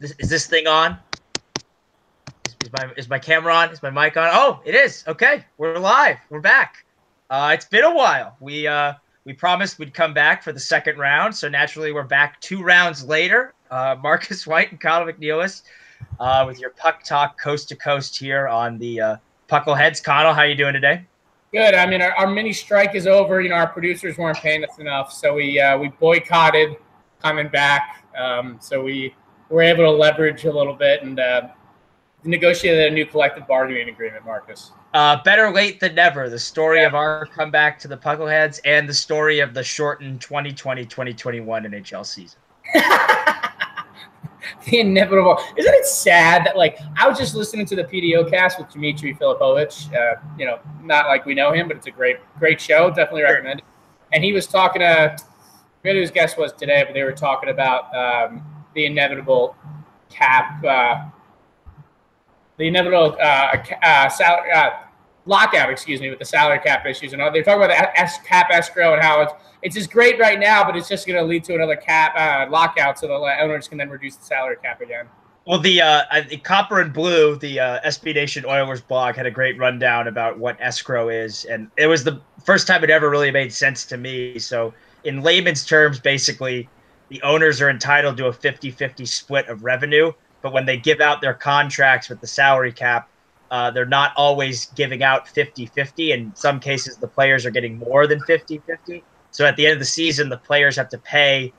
Is this thing on? Is my camera on? Is my mic on? Oh, it is. Okay, we're live. We're back. It's been a while. We promised we'd come back for the second round, so naturally we're back 2 rounds later. Marcus White and Conall McNeilis with your Puck Talk coast to coast here on the Puckleheads. Conall, how you doing today? Good. I mean, our mini strike is over. Our producers weren't paying us enough, so we boycotted coming back. So we were able to leverage a little bit and negotiated a new collective bargaining agreement, Marcus. Better late than never. The story of our comeback to the Puckleheads and the story of the shortened 2020-2021 NHL season. The inevitable. Isn't it sad that, like, I was just listening to the PDO cast with Dmitry Filipovich. Not like we know him, but it's a great show. Definitely recommend it. And he was talking to, I forget who his guest was today, but they were talking about the inevitable cap, lockout, with the salary cap issues and all. They're talking about the cap escrow and how it's just great right now, but it's just going to lead to another cap lockout, so the owners can then reduce the salary cap again. Well, the Copper and Blue, the SB Nation Oilers blog, had a great rundown about what escrow is, and it was the first time it ever really made sense to me. So in layman's terms, basically, the owners are entitled to a 50-50 split of revenue, but when they give out their contracts with the salary cap, they're not always giving out 50-50. In some cases, the players are getting more than 50-50. So at the end of the season, the players have to pay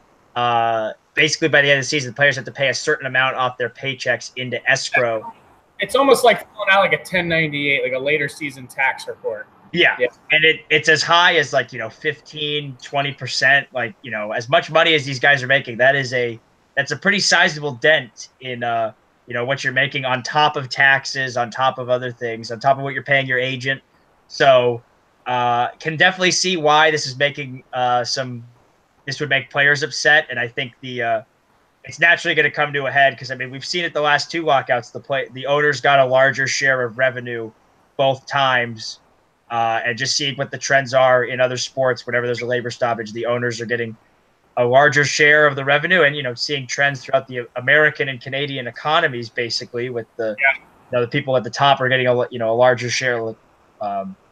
basically by the end of the season, the players have to pay a certain amount off their paychecks into escrow. It's almost like filling out like a 1098, like a later season tax report. Yeah. And it's as high as 15, 20%, as much money as these guys are making. That's a pretty sizable dent in what you're making on top of taxes, on top of other things, on top of what you're paying your agent. So can definitely see why this is making this would make players upset. And I think it's naturally going to come to a head because, we've seen it the last 2 lockouts. The owners got a larger share of revenue both times. And just seeing what the trends are in other sports, whenever there's a labor stoppage, the owners are getting a larger share of the revenue, and seeing trends throughout the American and Canadian economies, basically, with the people at the top are getting a larger share,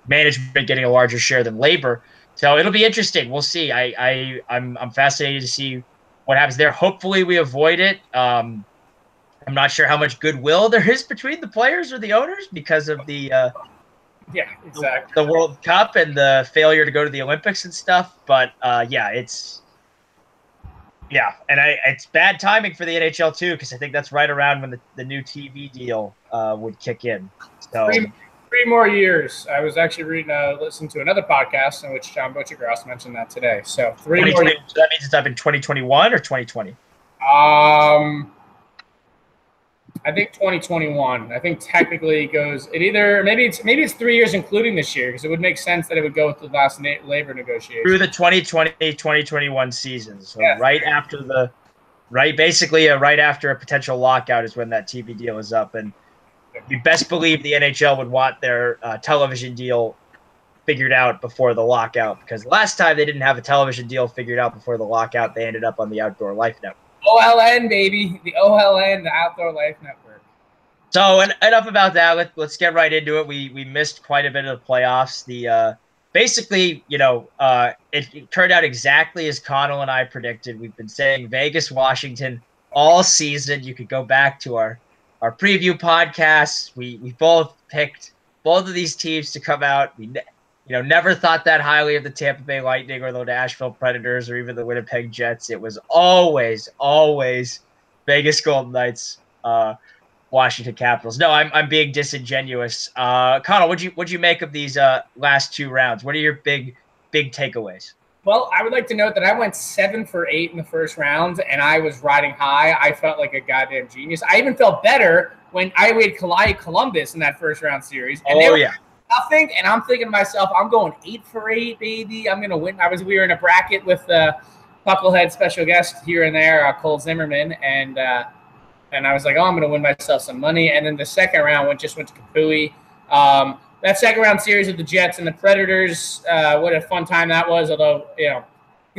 management getting a larger share than labor. So it'll be interesting. We'll see. I'm fascinated to see what happens there. Hopefully we avoid it. I'm not sure how much goodwill there is between the players or the owners because of the World Cup and the failure to go to the Olympics and stuff. But it's bad timing for the NHL too, because I think that's right around when the new TV deal would kick in. So 3 more years. I was actually listening to another podcast in which John Butchergross mentioned that today. So 3 more years. So that means it's up in 2021 or 2020? I think 2021. I think technically it goes. Maybe it's 3 years including this year, because it would make sense that it would go with the last labor negotiation through the 2020-2021 season. So right after right after a potential lockout is when that TV deal is up, and you best believe the NHL would want their television deal figured out before the lockout, because last time they didn't have a television deal figured out before the lockout. They ended up on the Outdoor Life Network. OLN, baby. The OLN, the Outdoor Life Network. So enough about that. Let's get right into it. We missed quite a bit of the playoffs. It turned out exactly as Conall and I predicted. We've been saying Vegas, Washington all season. You could go back to our preview podcasts. We both picked both of these teams to come out. We never thought that highly of the Tampa Bay Lightning or the Nashville Predators or even the Winnipeg Jets. It was always Vegas Golden Knights, Washington Capitals. No, I'm being disingenuous. Conall, what'd you make of these last 2 rounds? What are your big takeaways? Well, I would like to note that I went 7 for 8 in the first round, and I was riding high. I felt like a goddamn genius. I even felt better when I weighed Columbus in that first round series. And nothing, and I'm thinking to myself, I'm going 8 for 8, baby. I'm gonna win. We were in a bracket with Pucklehead special guest here and there, Cole Zimmerman, and I was like, oh, I'm gonna win myself some money. And then the second round just went to Kapui. That second round series with the Jets and the Predators, what a fun time that was. Although the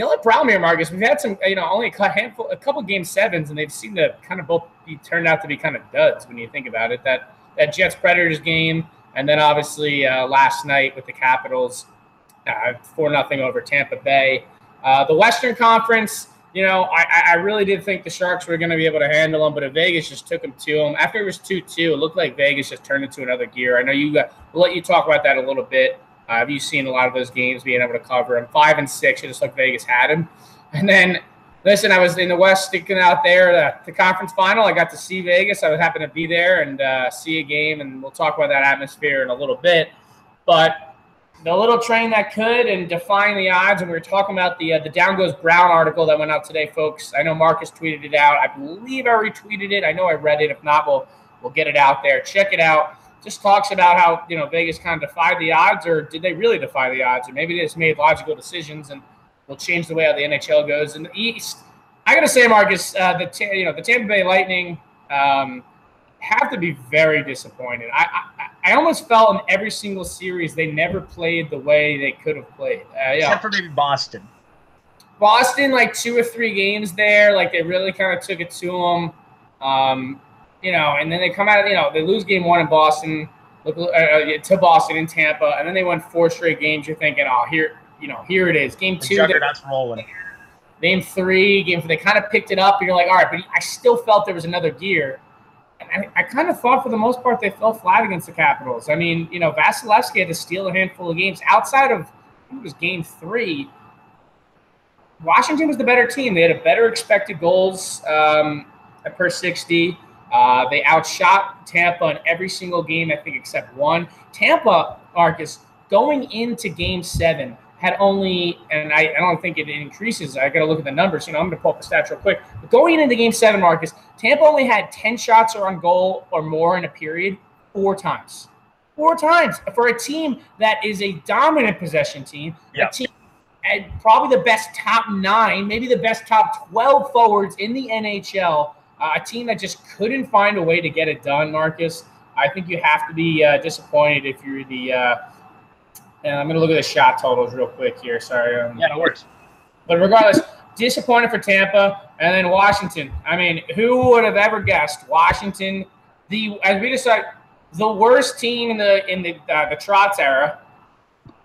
only problem here, Marcus, we've had some, only a couple game 7s, and they've seemed to kind of both turned out to be kind of duds when you think about it. That Jets Predators game, and then obviously last night with the Capitals, 4-0 over Tampa Bay. The Western Conference, I really did think the Sharks were going to be able to handle them, but Vegas just took them to them. After it was 2-2, it looked like Vegas just turned into another gear. I know we'll let you talk about that a little bit. Have you seen a lot of those games being able to cover them? 5 and 6, it just like Vegas had them. And then, listen, I was in the West sticking out there, the conference final. I got to see Vegas. I was happy to be there and see a game, and we'll talk about that atmosphere in a little bit. But the little train that could and defying the odds, and we were talking about the Down Goes Brown article that went out today, folks. I know Marcus tweeted it out. I believe I retweeted it. I know I read it. If not, we'll get it out there. Check it out. Just talks about how Vegas kind of defied the odds, or did they really defy the odds, or maybe they just made logical decisions and will change the way how the NHL goes. In the East, I got to say, Marcus, the Tampa Bay Lightning have to be very disappointed. I almost felt in every single series they never played the way they could have played. Except for maybe Boston. Boston, like 2 or 3 games there, like they really kind of took it to them. And then they come out, they lose game 1 in Boston, to Boston in Tampa, and then they won 4 straight games. You're thinking, oh, here it is. Game 2, juggernaut's rolling. Game 3, game 4, they kind of picked it up, and you're like, all right, but I still felt there was another gear. And I kind of thought for the most part they fell flat against the Capitals. I mean, Vasilevsky had to steal a handful of games. Outside of, I think it was game 3, Washington was the better team. They had a better expected goals per 60. They outshot Tampa in every single game, I think, except one. Tampa, Marcus, going into Game 7, had only, and I don't think it increases. I got to look at the numbers. I'm going to pull up the stats real quick. But going into Game 7, Marcus, Tampa only had 10 shots or on goal or more in a period 4 times. 4 times for a team that is a dominant possession team. Yep. A team and probably the best top 9, maybe the best top 12 forwards in the NHL. A team that just couldn't find a way to get it done, Marcus. I think you have to be disappointed if you're the and I'm going to look at the shot totals real quick here. Sorry. Yeah, no worries. But regardless, disappointed for Tampa. And then Washington. I mean, who would have ever guessed Washington, as we decided, the worst team in the Trotz era,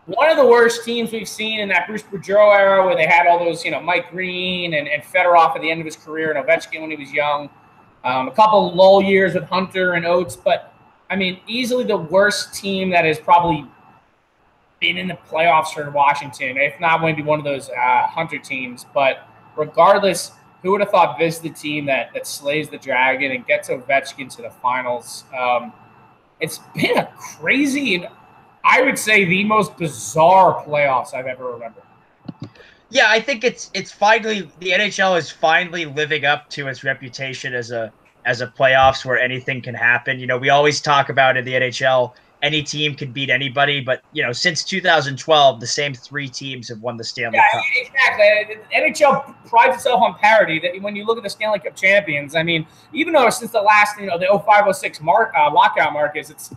one of the worst teams we've seen in that Bruce Boudreau era where they had all those, Mike Green and Fedorov at the end of his career and Ovechkin when he was young. A couple lull years with Hunter and Oates. But, I mean, easily the worst team that has probably been in the playoffs for Washington, if not maybe one of those Hunter teams. But regardless, who would have thought this is the team that slays the Dragon and gets Ovechkin to the finals? It's been a crazy and I would say the most bizarre playoffs I've ever remembered. Yeah, I think it's finally, the NHL is finally living up to its reputation as a playoffs where anything can happen. We always talk about in the NHL, any team can beat anybody, but since 2012, the same 3 teams have won the Stanley Cup. Exactly. The NHL prides itself on parity. That when you look at the Stanley Cup champions, I mean, even though since the last, the 05-06 lockout, Marcus, it's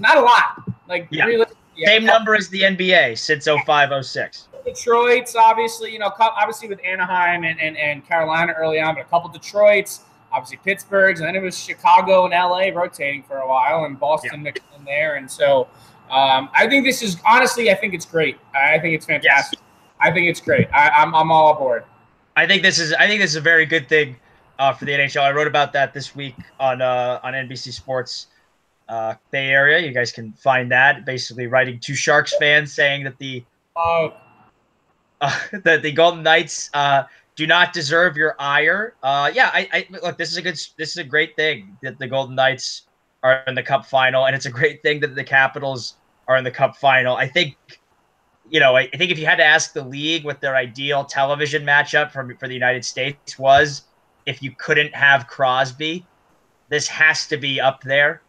not a lot. Really, same number as the NBA since 05-06. Detroit's obviously, obviously with Anaheim and Carolina early on, but a couple Detroits. Obviously Pittsburgh's, and then it was Chicago and LA rotating for a while, and Boston mixed in there. And so I think this is, honestly, I think it's great. I think it's fantastic. Yes. I think it's great. I'm all aboard. I think this is a very good thing for the NHL. I wrote about that this week on NBC Sports Bay Area. You guys can find that. Basically writing to Sharks fans saying that the Golden Knights do not deserve your ire. I look, this is a great thing that the Golden Knights are in the Cup final, and it's a great thing that the Capitals are in the Cup final. I think, I think if you had to ask the league what their ideal television matchup for the United States was, if you couldn't have Crosby, this has to be up there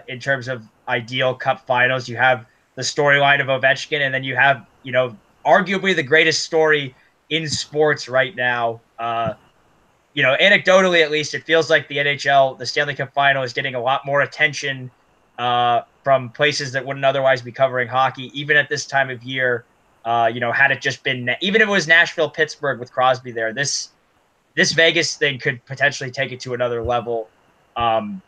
in terms of ideal Cup finals. You have the storyline of Ovechkin, and then you have, arguably the greatest story in sports right now. Anecdotally at least, it feels like the NHL, the Stanley Cup final, is getting a lot more attention from places that wouldn't otherwise be covering hockey, even at this time of year. Had it just been, even if it was Nashville, Pittsburgh with Crosby there, this this Vegas thing could potentially take it to another level. And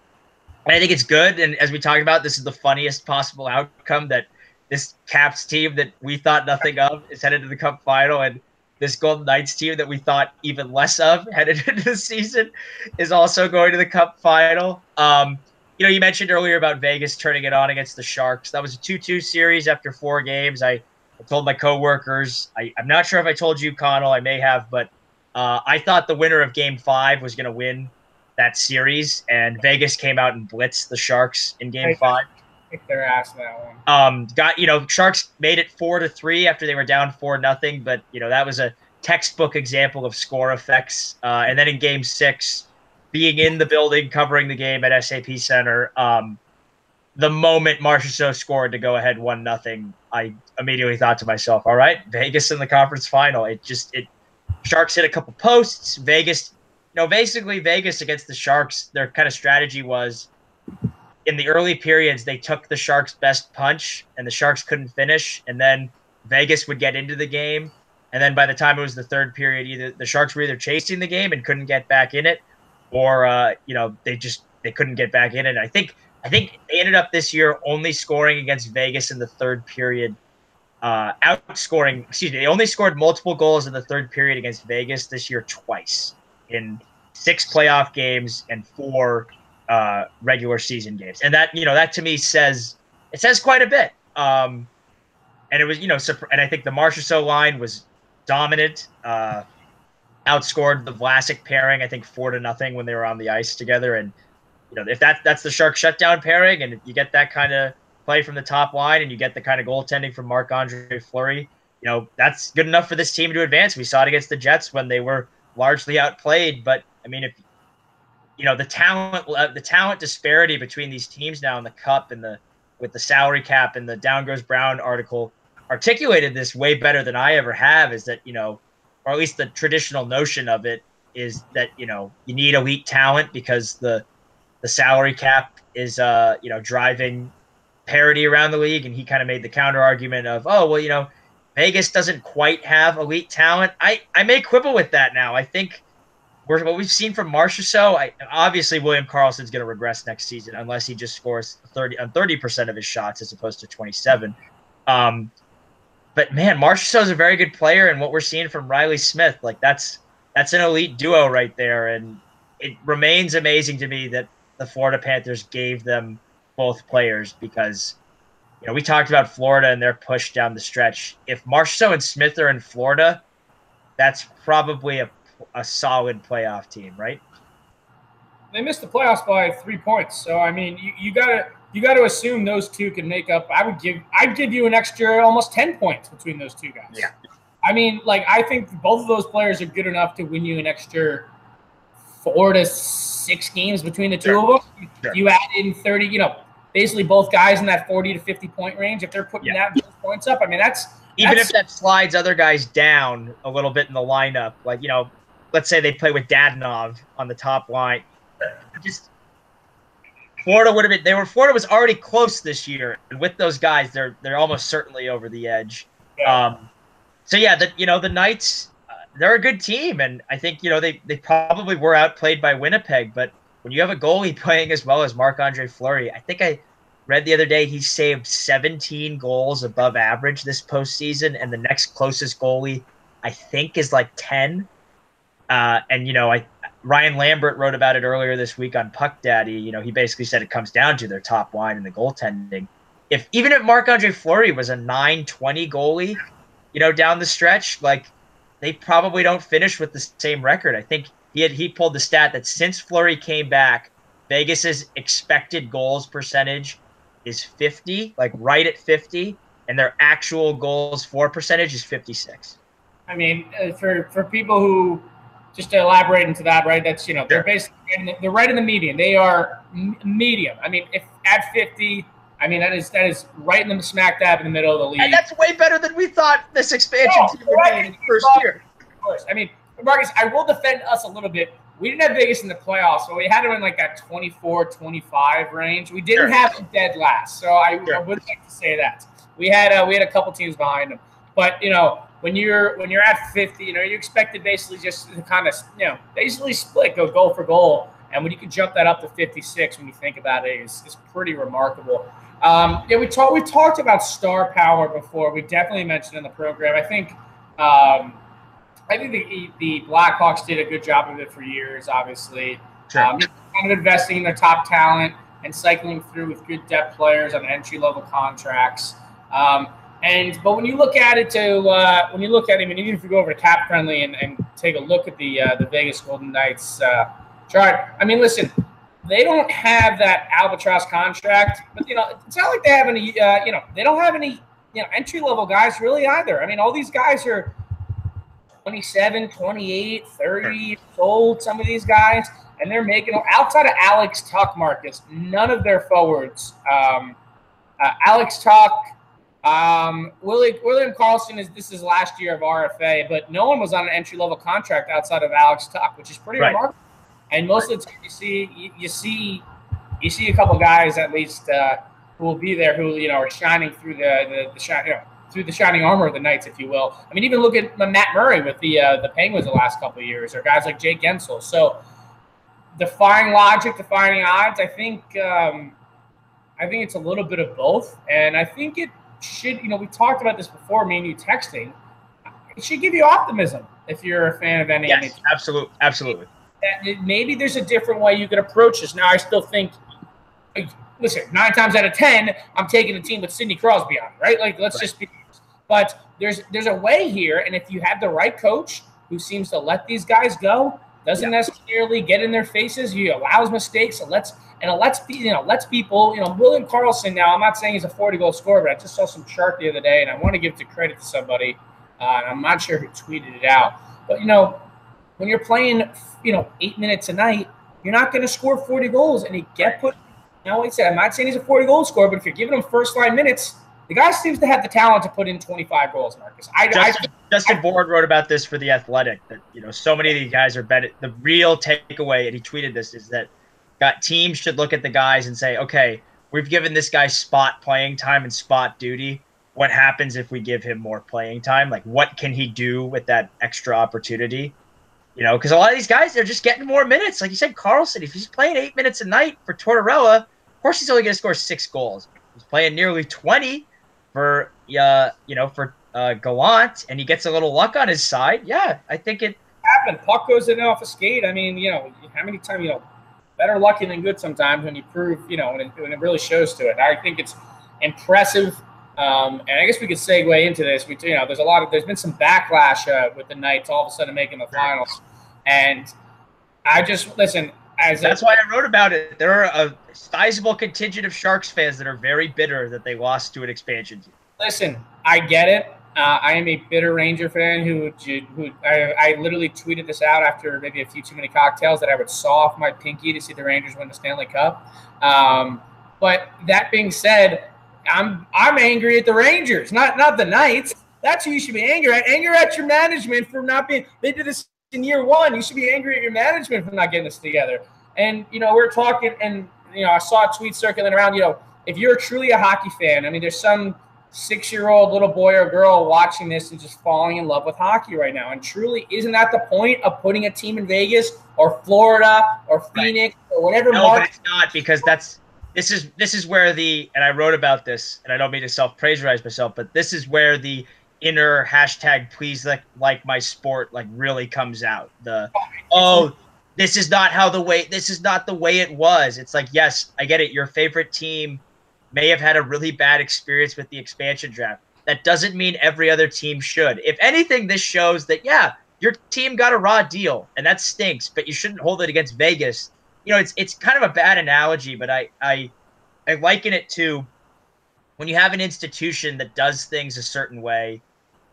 I think it's good. And as we talked about, this is the funniest possible outcome, that this Caps team that we thought nothing of is headed to the Cup final, and this Golden Knights team that we thought even less of headed into the season is also going to the Cup final. You mentioned earlier about Vegas turning it on against the Sharks. That was a 2-2 series after 4 games. I told my coworkers, I'm not sure if I told you, Conall, I may have, but I thought the winner of Game 5 was going to win that series, and Vegas came out and blitzed the Sharks in Game 5. Kick their ass that one. Sharks made it 4-3 after they were down 4-0, but that was a textbook example of score effects. And then in Game 6, being in the building, covering the game at SAP Center, the moment Marchessault scored to go ahead 1-0, I immediately thought to myself, all right, Vegas in the conference final. Sharks hit a couple posts. Vegas, basically Vegas against the Sharks, their kind of strategy was, in the early periods, they took the Sharks' best punch, and the Sharks couldn't finish, and then Vegas would get into the game, and then by the time it was the third period, either the Sharks were chasing the game and couldn't get back in it, or they couldn't get back in it. I think they ended up this year only scoring against Vegas in the third period, they only scored multiple goals in the third period against Vegas this year twice in 6 playoff games and 4 regular season games. And that to me says quite a bit. And it was, and I think the Marchessault line was dominant, outscored the Vlasic pairing, I think 4-0 when they were on the ice together. And, if that's the Shark shutdown pairing, and you get that kind of play from the top line, and you get the kind of goaltending from Marc-Andre Fleury, that's good enough for this team to advance. We saw it against the Jets when they were largely outplayed. But I mean, if the talent disparity between these teams now in the Cup and with the salary cap, and the Down Goes Brown article articulated this way better than I ever have, is that, or at least the traditional notion of it is that, you need elite talent because the salary cap is, driving parity around the league. And he kind of made the counter argument of, Vegas doesn't quite have elite talent. I may quibble with that now. I think what we've seen from Marchessault, obviously William Karlsson's going to regress next season unless he just scores 30% of his shots as opposed to 27. But man, Marchessault is a very good player, and what we're seeing from Riley Smith, that's an elite duo right there. And it remains amazing to me that the Florida Panthers gave them both players, because we talked about Florida and their push down the stretch. If Marchessault and Smith are in Florida, that's probably a solid playoff team, right? They missed the playoffs by 3 points, so I mean, you gotta assume those two can make up. I'd give you an extra almost 10 points between those two guys. Yeah. I mean, I think both of those players are good enough to win you an extra 4 to 6 games between the two of them. Sure. You add in 30, basically both guys in that 40 to 50 point range. If they're putting those points up, I mean, that's if that slides other guys down a little bit in the lineup, let's say they play with Dadonov on the top line. Florida would have been. Florida was already close this year, and with those guys, they're almost certainly over the edge. Yeah. The Knights, they're a good team, and I think they probably were outplayed by Winnipeg. But when you have a goalie playing as well as Marc-Andre Fleury, I think I read the other day he saved 17 goals above average this postseason, and the next closest goalie I think is 10. Ryan Lambert wrote about it earlier this week on Puck Daddy. He basically said it comes down to their top line and the goaltending. Even if Marc-Andre Fleury was a 9-20 goalie, down the stretch, they probably don't finish with the same record. I think he pulled the stat that since Fleury came back, Vegas's expected goals percentage is 50, right at 50, and their actual goals for percentage is 56. I mean, for people who, just to elaborate into that, right? That's they're basically they're right in the median. They are medium. I mean, if at 50, I mean that is right in the smack dab in the middle of the league. And that's way better than we thought this expansion team would be in the first year. Of course. I mean, Marcus, I will defend us a little bit. We didn't have Vegas in the playoffs, so we had them in that 24-25 range. We didn't have them dead last, so I would like to say that we had a couple teams behind them. But when you're at 50, you expected basically just to kind of, basically split, go goal for goal. And when you can jump that up to 56, when you think about it, is pretty remarkable. We talked about star power before. We definitely mentioned in the program. I think the Blackhawks did a good job of it for years. Obviously, sure. Kind of investing in their top talent and cycling through with good depth players on entry level contracts. But when you look at it, even if you go over to Cap Friendly and take a look at the Vegas Golden Knights chart, I mean, listen, they don't have that albatross contract, but it's not like they have any. They don't have any entry level guys really either. I mean, all these guys are 27, 28, 30 years old. Some of these guys, and they're making outside of Alex Tuck, Marcus, none of their forwards. Alex Tuck. William Karlsson this is last year of RFA, but no one was on an entry level contract outside of Alex Tuck, which is pretty remarkable. And most of the time, you see a couple guys at least who will be there who are shining through through the shining armor of the Knights, if you will. I mean, even look at Matt Murray with the Penguins the last couple of years, or guys like Jake Gensel. So defying logic, defying odds. I think it's a little bit of both, and I think it should. We talked about this before, me and you texting. It should give you optimism if you're a fan of any. Yes, absolutely. Maybe there's a different way you could approach this. Now, I still think, listen, 9 times out of 10, I'm taking a team with Sidney Crosby on, right? Like, let's just be. But there's a way here, and if you have the right coach who seems to let these guys go, doesn't necessarily get in their faces, he allows mistakes, and lets people. William Karlsson. Now, I'm not saying he's a 40-goal scorer, but I just saw some chart the other day, and I want to give credit to somebody. And I'm not sure who tweeted it out, but when you're playing, 8 minutes a night, you're not going to score 40 goals, and you get put. Like I said, I'm not saying he's a 40-goal scorer, but if you're giving him first-line minutes, the guy seems to have the talent to put in 25 goals, Marcus. Justin Bourne wrote about this for The Athletic, that so many of these guys are better. The real takeaway, and he tweeted this, is that teams should look at the guys and say, okay, we've given this guy spot playing time and spot duty. What happens if we give him more playing time? Like, what can he do with that extra opportunity? Because a lot of these guys, they're just getting more minutes. Like you said, Karlsson, if he's playing 8 minutes a night for Tortorella, of course he's only going to score 6 goals. He's playing nearly 20 for Gallant, and he gets a little luck on his side. Yeah, I think it happened. Puck goes in off a skate. I mean, how many times, better lucky than good sometimes when you prove, when it really shows to it. I think it's impressive. And I guess we could segue into this. There's been some backlash with the Knights all of a sudden making the finals. And I just, listen. That's why I wrote about it. There are a sizable contingent of Sharks fans that are very bitter that they lost to an expansion team. Listen, I get it. I am a bitter Ranger fan who I literally tweeted this out after maybe a few too many cocktails that I would saw off my pinky to see the Rangers win the Stanley Cup. But that being said, I'm angry at the Rangers, not the Knights. That's who you should be angry at. Angry at your management for not being. They did this in year 1. You should be angry at your management for not getting this together. And we're talking, and I saw a tweet circulating around. If you're truly a hockey fan, I mean, there's some 6-year-old little boy or girl watching this and just falling in love with hockey right now. And truly, isn't that the point of putting a team in Vegas or Florida or Phoenix or whatever? No, but it's not, because this is where and I wrote about this, and I don't mean to self-praise myself, but this is where the inner hashtag please like my sport really comes out. This is not the way it was. It's like, yes, I get it. Your favorite team may have had a really bad experience with the expansion draft. That doesn't mean every other team should. If anything, this shows that, yeah, your team got a raw deal, and that stinks, but you shouldn't hold it against Vegas. It's kind of a bad analogy, but I liken it to when you have an institution that does things a certain way,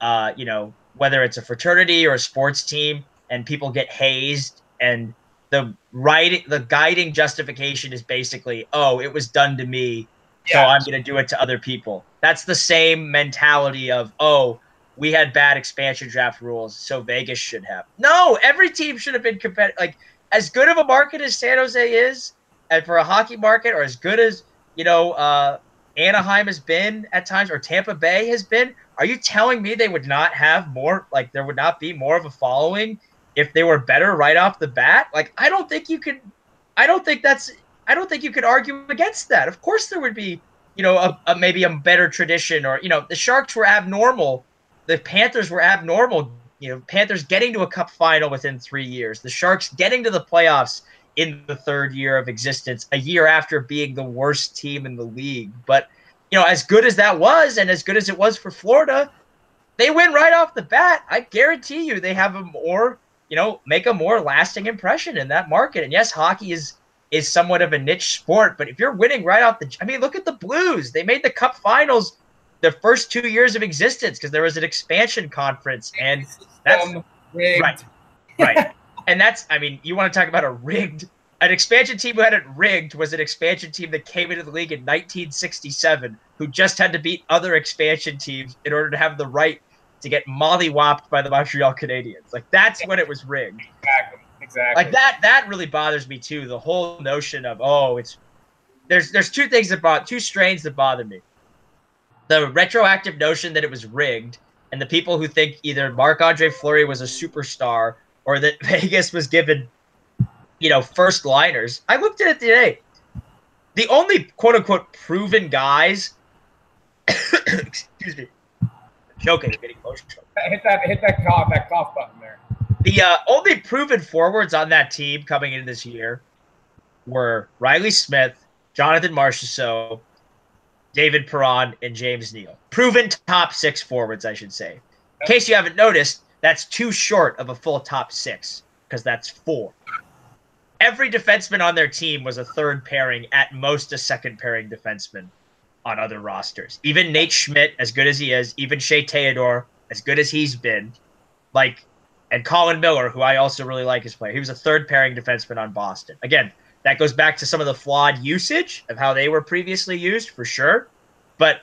whether it's a fraternity or a sports team, and people get hazed, and the guiding justification is basically, oh, it was done to me, so I'm going to do it to other people. That's the same mentality of, oh, we had bad expansion draft rules, so Vegas should have. No, every team should have been competitive. Like, as good of a market as San Jose is, and for a hockey market, or as good as Anaheim has been at times, or Tampa Bay has been, are you telling me they would not have more, like there would not be more of a following if they were better right off the bat? Like, I don't think you could argue against that. Of course there would be, maybe a better tradition, or, the Sharks were abnormal. The Panthers were abnormal. Panthers getting to a cup final within 3 years. The Sharks getting to the playoffs in the third year of existence, a year after being the worst team in the league. But, as good as that was, and as good as it was for Florida, they win right off the bat. I guarantee you they have a more, make a more lasting impression in that market. And yes, hockey is somewhat of a niche sport, but if you're winning right off look at the Blues. They made the cup finals the first 2 years of existence because there was an expansion conference, and that's rigged. Right. And that's, you want to talk about an expansion team who had it rigged was an expansion team that came into the league in 1967, who just had to beat other expansion teams in order to have the right to get mollywopped by the Montreal Canadiens. Like, that's when it was rigged. Exactly. Like, that really bothers me too. The whole notion of, there's two strains that bother me. The retroactive notion that it was rigged, and the people who think either Marc-Andre Fleury was a superstar or that Vegas was given, first liners. I looked at it today. The only quote unquote proven guys, excuse me, choking, getting emotional. Hit that cough button there. The only proven forwards on that team coming into this year were Riley Smith, Jonathan Marchessault, David Perron, and James Neal. Proven top 6 forwards, I should say. In case you haven't noticed, that's too short of a full top 6, because that's 4. Every defenseman on their team was a third pairing, at most a second pairing defenseman on other rosters. Even Nate Schmidt, as good as he is, even Shea Theodore, as good as he's been, and Colin Miller, who I also really like as player. He was a third pairing defenseman on Boston. Again, that goes back to some of the flawed usage of how they were previously used, for sure. But,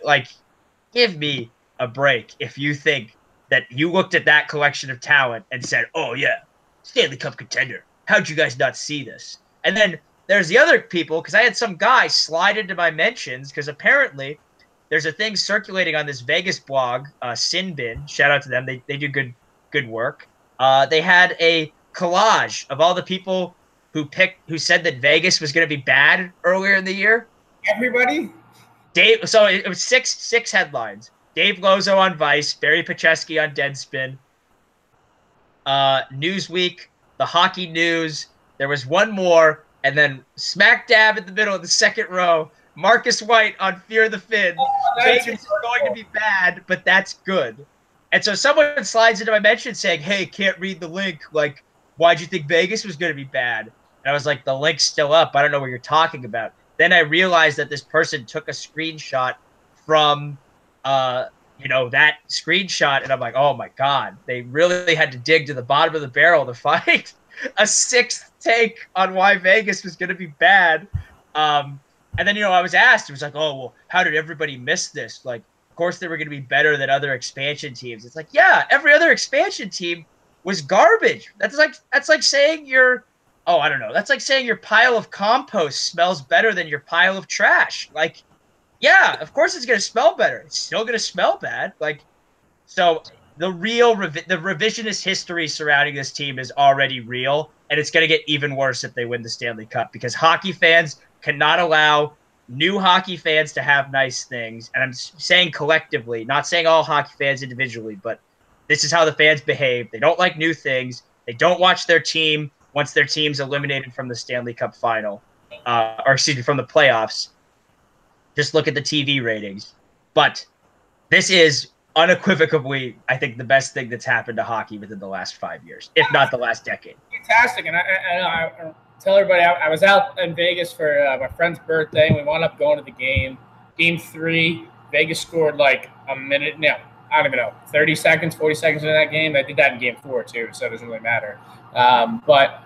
give me a break if you think that you looked at that collection of talent and said, oh, yeah, Stanley Cup contender. How'd you guys not see this? And then there's the other people, because I had some guy slide into my mentions, because apparently there's a thing circulating on this Vegas blog, Sin Bin. Shout out to them. They do good work. They had a collage of all the people who said that Vegas was going to be bad earlier in the year. Everybody? So it was six headlines. Dave Lozo on Vice, Barry Pacheski on Deadspin, Newsweek, The Hockey News. There was one more, and then smack dab in the middle of the second row, Marcus White on Fear the Fin. Vegas is going to be bad, but that's good. And so someone slides into my mention saying, hey, can't read the link. Like, why'd you think Vegas was going to be bad? And I was like, the link's still up. I don't know what you're talking about. Then I realized that this person took a screenshot from, that screenshot. And I'm like, oh, my God. They really had to dig to the bottom of the barrel to find a sixth take on why Vegas was going to be bad. And then, I was asked, it was like, oh, well, how did everybody miss this? Like, of course they were going to be better than other expansion teams. It's like, yeah, every other expansion team was garbage. That's like saying that's like saying your pile of compost smells better than your pile of trash. Like, yeah, of course it's going to smell better. It's still going to smell bad. So the revisionist history surrounding this team is already real, and it's going to get even worse if they win the Stanley Cup, because hockey fans cannot allow new hockey fans to have nice things. And I'm saying collectively, not saying all hockey fans individually, but this is how the fans behave. They don't like new things. They don't watch their team once their team's eliminated from the Stanley Cup final, from the playoffs. Just look at the TV ratings. But this is unequivocally, I think, the best thing that's happened to hockey within the last 5 years, if not the last decade. Fantastic. And I tell everybody, I was out in Vegas for my friend's birthday, and we wound up going to the game. Game 3, Vegas scored like a minute. No, I don't even know, 30 seconds, 40 seconds into that game. I did that in Game 4 too, so it doesn't really matter. But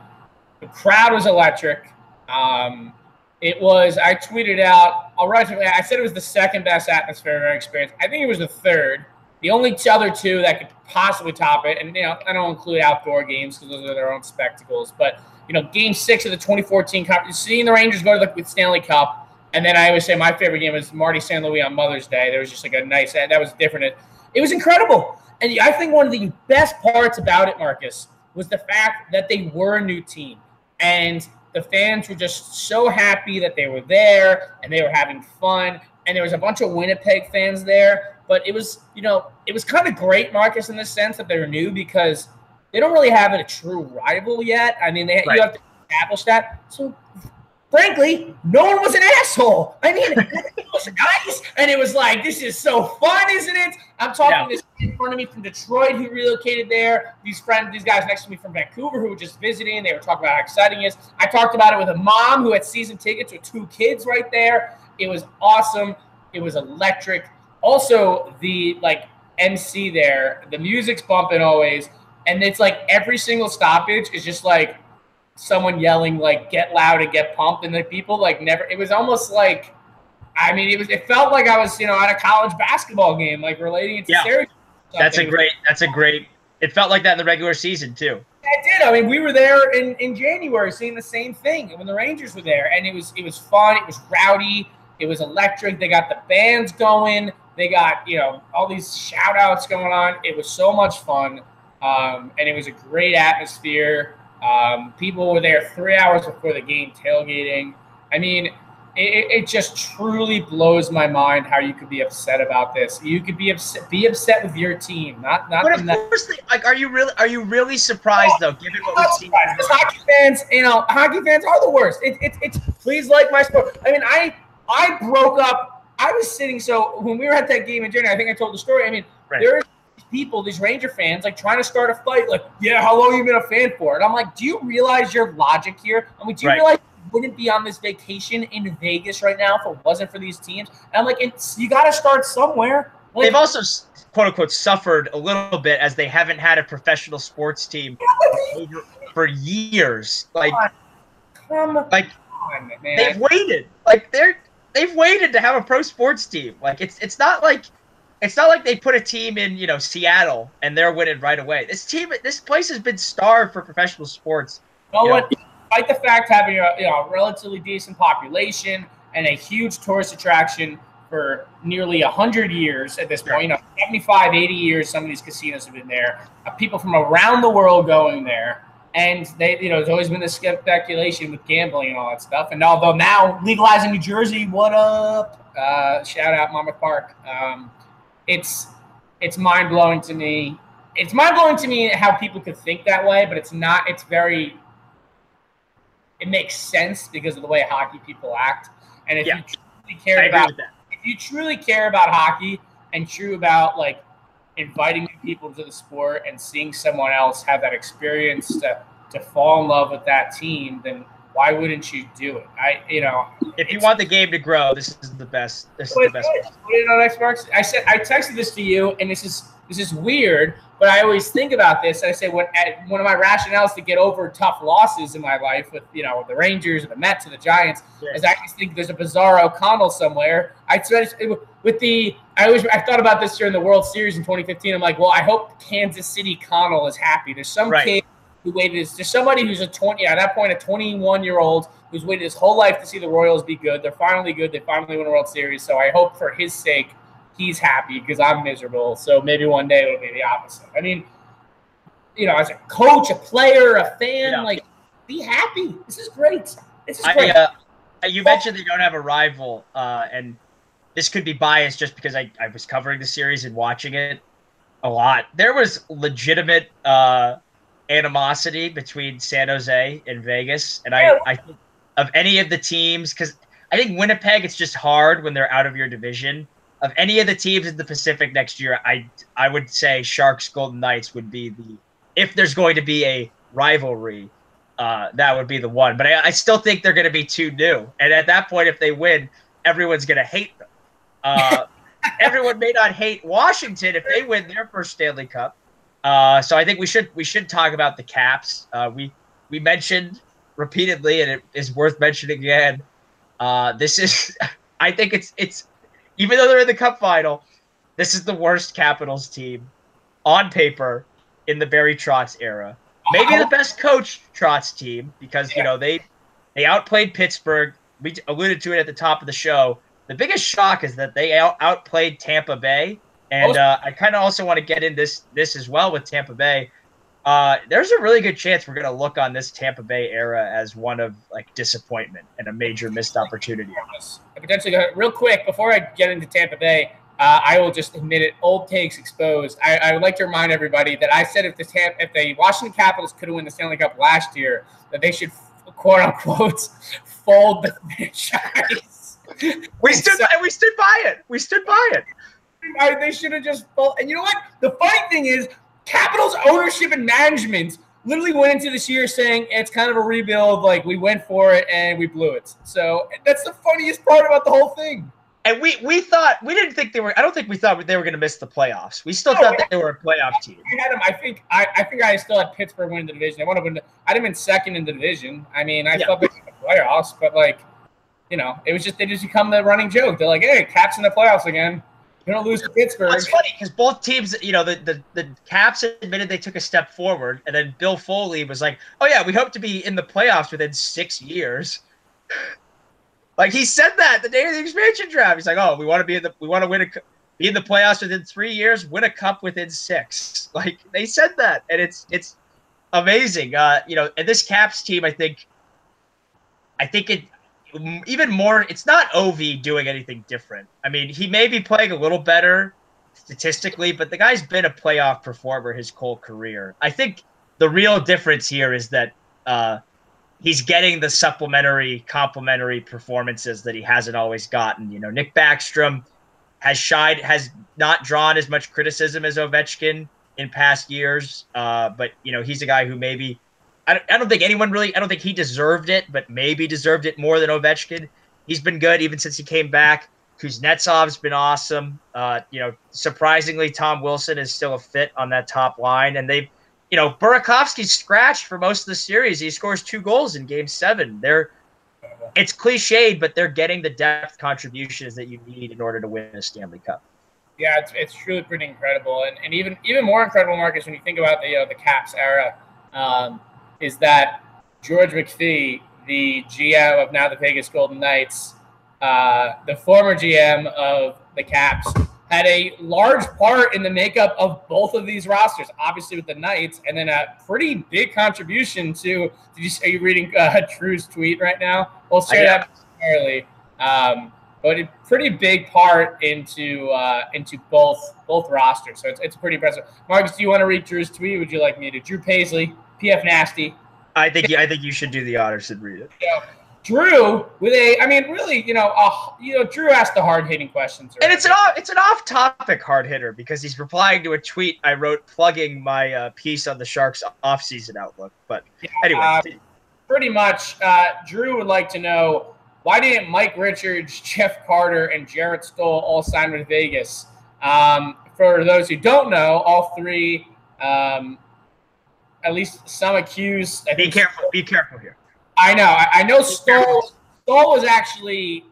the crowd was electric. I tweeted out, I said it was the second best atmosphere I've ever experienced. I think it was the third. The only other two that could possibly top it, and I don't include outdoor games because those are their own spectacles, but Game 6 of the 2014 Cup, seeing the Rangers go to the Stanley Cup, And then I always say my favorite game was Marty St. Louis on Mother's Day. There was just like a nice, that was different. It was incredible. And I think one of the best parts about it, Marcus, was the fact that they were a new team. And the fans were just so happy that they were there and they were having fun. And there was a bunch of Winnipeg fans there. But it was, it was kind of great, Marcus, in the sense that they were new because they don't really have a true rival yet. I mean, you have to establish that. So, frankly, no one was an asshole. I mean, it was nice. And it was like, this is so fun, isn't it? I'm talking to this kid in front of me from Detroit who relocated there. These guys next to me from Vancouver who were just visiting. They were talking about how exciting it is. I talked about it with a mom who had season tickets with 2 kids right there. It was awesome. It was electric. Also, the MC there, the music's bumping always. And it's like every single stoppage is just like someone yelling like "get loud" and "get pumped," and the people like never. It was almost like, I mean, it felt like I was at a college basketball game, like relating it to Syracuse. That's a great. It felt like that in the regular season too. It did. I mean, we were there in January seeing the same thing when the Rangers were there, and it was fun. It was rowdy. It was electric. They got the bands going. They got all these shout outs going on. It was so much fun, and it was a great atmosphere. People were there 3 hours before the game tailgating. I mean, it just truly blows my mind how you could be upset about this. You could be upset with your team, not. But of course, are you really surprised though? Given what we've seen, because hockey fans, hockey fans are the worst. It's please like my sport. I mean, I broke up. I was sitting. So when we were at that game in January, I think I told the story. I mean, there people, these Ranger fans, like trying to start a fight, like, yeah, how long have you been a fan for? And I'm like, do you realize your logic here? I mean, do you realize you wouldn't be on this vacation in Vegas right now if it wasn't for these teams? And I'm like, you got to start somewhere. Like, they've also, quote unquote, suffered a little bit as they haven't had a professional sports team for years. Like, come on, man. They've waited. Like they've waited to have a pro sports team. Like it's not like they put a team in, Seattle and they're winning right away. This place has been starved for professional sports. Despite the fact having a relatively decent population and a huge tourist attraction for nearly 100 years at this point, 75, 80 years, some of these casinos have been there. People from around the world going there. And there's always been this speculation with gambling and all that stuff. And although now legalizing New Jersey, what up? Shout out Monmouth Park. It's mind blowing to me. It's mind blowing to me how people could think that way, but it's not. It makes sense because of the way hockey people act. And if you truly care about hockey and true about like inviting new people to the sport and seeing someone else have that experience to fall in love with that team, then why wouldn't you do it? If you want the game to grow, this is the best. This is the best. Put it on Xbox. I texted this to you, and this is weird, but I always think about this. I say one of my rationales to get over tough losses in my life with the Rangers, or the Mets, or the Giants is I just think there's a bizarro Conall somewhere. I thought about this during the World Series in 2015. I'm like, well, I hope Kansas City Conall is happy. There's some kid who waited. There's somebody who's at that point a 21-year-old who's waited his whole life to see the Royals be good. They're finally good. They finally won a World Series. So I hope for his sake he's happy because I'm miserable. So maybe one day it'll be the opposite. I mean, as a coach, a player, a fan, like, be happy. This is great. This is great. You mentioned that you don't have a rival, and this could be biased just because I was covering the series and watching it a lot. There was legitimate animosity between San Jose and Vegas, and I think of any of the teams, because I think Winnipeg, it's just hard when they're out of your division. Of any of the teams in the Pacific next year, I would say Sharks Golden Knights would be if there's going to be a rivalry, that would be the one. But I still think they're going to be too new, and at that point, if they win, everyone's going to hate them. Everyone may not hate Washington if they win their first Stanley Cup. So I think we should talk about the Caps. We mentioned repeatedly, and it is worth mentioning again. This is, I think it's even though they're in the Cup final, this is the worst Capitals team on paper in the Barry Trotz era. Maybe the best coach Trotz team because they outplayed Pittsburgh. we alluded to it at the top of the show. The biggest shock is that they outplayed Tampa Bay, and I kind of also want to get in this as well with Tampa Bay. There's a really good chance we're going to look on this Tampa Bay era as one of like disappointment and a major missed opportunity. Potentially, real quick before I get into Tampa Bay, I will just admit it. Old takes exposed. I would like to remind everybody that I said if the Washington Capitals could have won the Stanley Cup last year, that they should quote unquote fold the franchise. We stood by it. We stood by it. They should have just folded. And you know what? The funny thing is, Capitals ownership and management literally went into this year saying it's kind of a rebuild. Like, we went for it and we blew it. So that's the funniest part about the whole thing. And we didn't think they were. I don't think we thought they were going to miss the playoffs. We still thought that they were a playoff team. I had them. I think I still had Pittsburgh winning the division. I had them in second in the division. I mean, I thought they were in the playoffs, but like, you know, it was just they just become the running joke. They're like, hey, Caps in the playoffs again. You're gonna lose to Pittsburgh. It's funny because both teams, you know, the Caps admitted they took a step forward, and then Bill Foley was like, "Oh yeah, we hope to be in the playoffs within 6 years." Like, he said that the day of the expansion draft. He's like, "Oh, we want to be in the playoffs within 3 years, win a cup within 6." Like, they said that, and it's amazing. You know, and this Caps team, I think it. Even more, it's not Ovi doing anything different. I mean, he may be playing a little better statistically, but the guy's been a playoff performer his whole career. I think the real difference here is that he's getting the complementary performances that he hasn't always gotten. You know, Nick Backstrom has not drawn as much criticism as Ovechkin in past years, but, you know, he's a guy who maybe – I don't think anyone really – I don't think he deserved it, but maybe deserved it more than Ovechkin. He's been good even since he came back. Kuznetsov's been awesome. You know, surprisingly, Tom Wilson is still a fit on that top line. And they – you know, Burakovsky's scratched for most of the series. He scores 2 goals in Game 7. It's cliched, but they're getting the depth contributions that you need in order to win a Stanley Cup. Yeah, it's truly pretty incredible. And even more incredible, Marcus, when you think about the Caps era, is that George McPhee, the GM of now the Vegas Golden Knights, the former GM of the Caps, had a large part in the makeup of both of these rosters, obviously with the Knights, and then a pretty big contribution to – are you reading Drew's tweet right now? We'll share that entirely. But a pretty big part into both rosters. So it's pretty impressive. Marcus, do you want to read Drew's tweet? Would you like me to? Drew Paisley, PF Nasty. I think you should do the honors and read it. Yeah. Drew with Drew asked the hard-hitting questions. And it's an off-topic hard hitter because he's replying to a tweet I wrote plugging my piece on the Sharks off-season outlook. But anyway. Pretty much, Drew would like to know, why didn't Mike Richards, Jeff Carter, and Jarrett Stoll all sign with Vegas? For those who don't know, all three, at least some accused. Be careful here. I know. I know Stoll was actually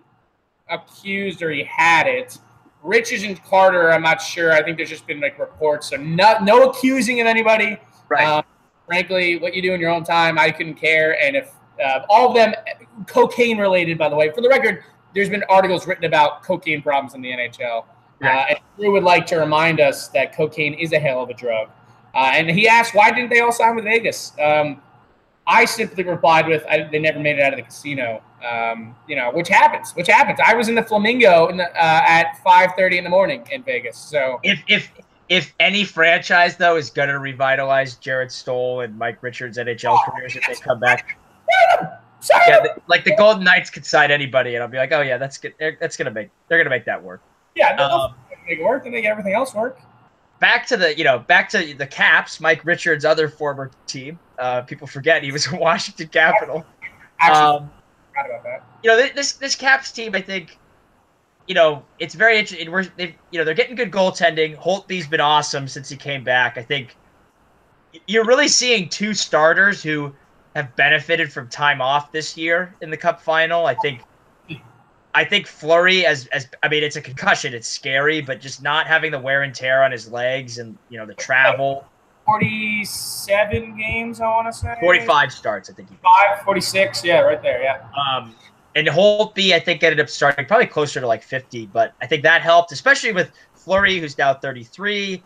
accused, or he had it. Richards and Carter, I'm not sure. I think there's just been like reports. So no accusing of anybody. Right. Frankly, what you do in your own time, I couldn't care. And if all of them cocaine related, by the way, for the record, there's been articles written about cocaine problems in the NHL. And Drew would like to remind us that cocaine is a hell of a drug. And he asked, why didn't they all sign with Vegas? I simply replied with, they never made it out of the casino, which happens. I was in the Flamingo at 5:30 in the morning in Vegas. So if any franchise, though, is going to revitalize Jarrett Stoll and Mike Richards' NHL careers if they come back, like the Golden Knights could sign anybody, and I'll be like, oh yeah, that's good. They're gonna make that work. Yeah, they'll make it work. They make everything else work. Back to the Caps, Mike Richards' other former team. People forget he was a Washington Capital. Actually, forgot about that. This Caps team, I think, it's very interesting. They're getting good goaltending. Holtby's been awesome since he came back. I think you're really seeing two starters who have benefited from time off this year in the Cup final. I think Fleury, it's a concussion. It's scary, but just not having the wear and tear on his legs and, the travel. 47 games, I want to say. 45 starts, I think. 46, yeah, right there, yeah. And Holtby, I think, ended up starting probably closer to like 50, but I think that helped, especially with Fleury, who's now 33,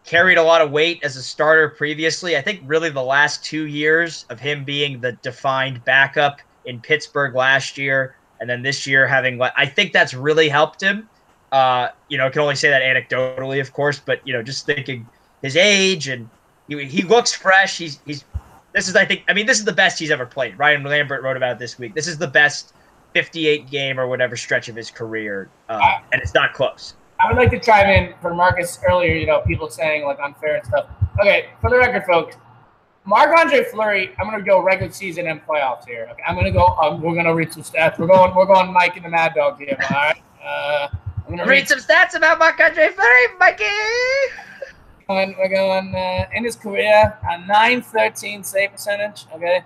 carried a lot of weight as a starter previously. I think really the last 2 years of him being the defined backup in Pittsburgh last year, and then this year having, I think that's really helped him. I can only say that anecdotally, of course, but just thinking his age and he looks fresh. This is, this is the best he's ever played. Ryan Lambert wrote about it this week. This is the best 58 game or whatever stretch of his career, and it's not close. I would like to chime in for Marcus earlier, people saying like unfair and stuff. Okay, for the record, folks, Marc-Andre Fleury, I'm going to go regular season and playoffs here. Okay, I'm going to go, we're going to read some stats. We're going Mike and the Mad Dog here, all right? I'm going to read some stats about Marc-Andre Fleury, Mikey. We're going in his career, a .913 save percentage, okay?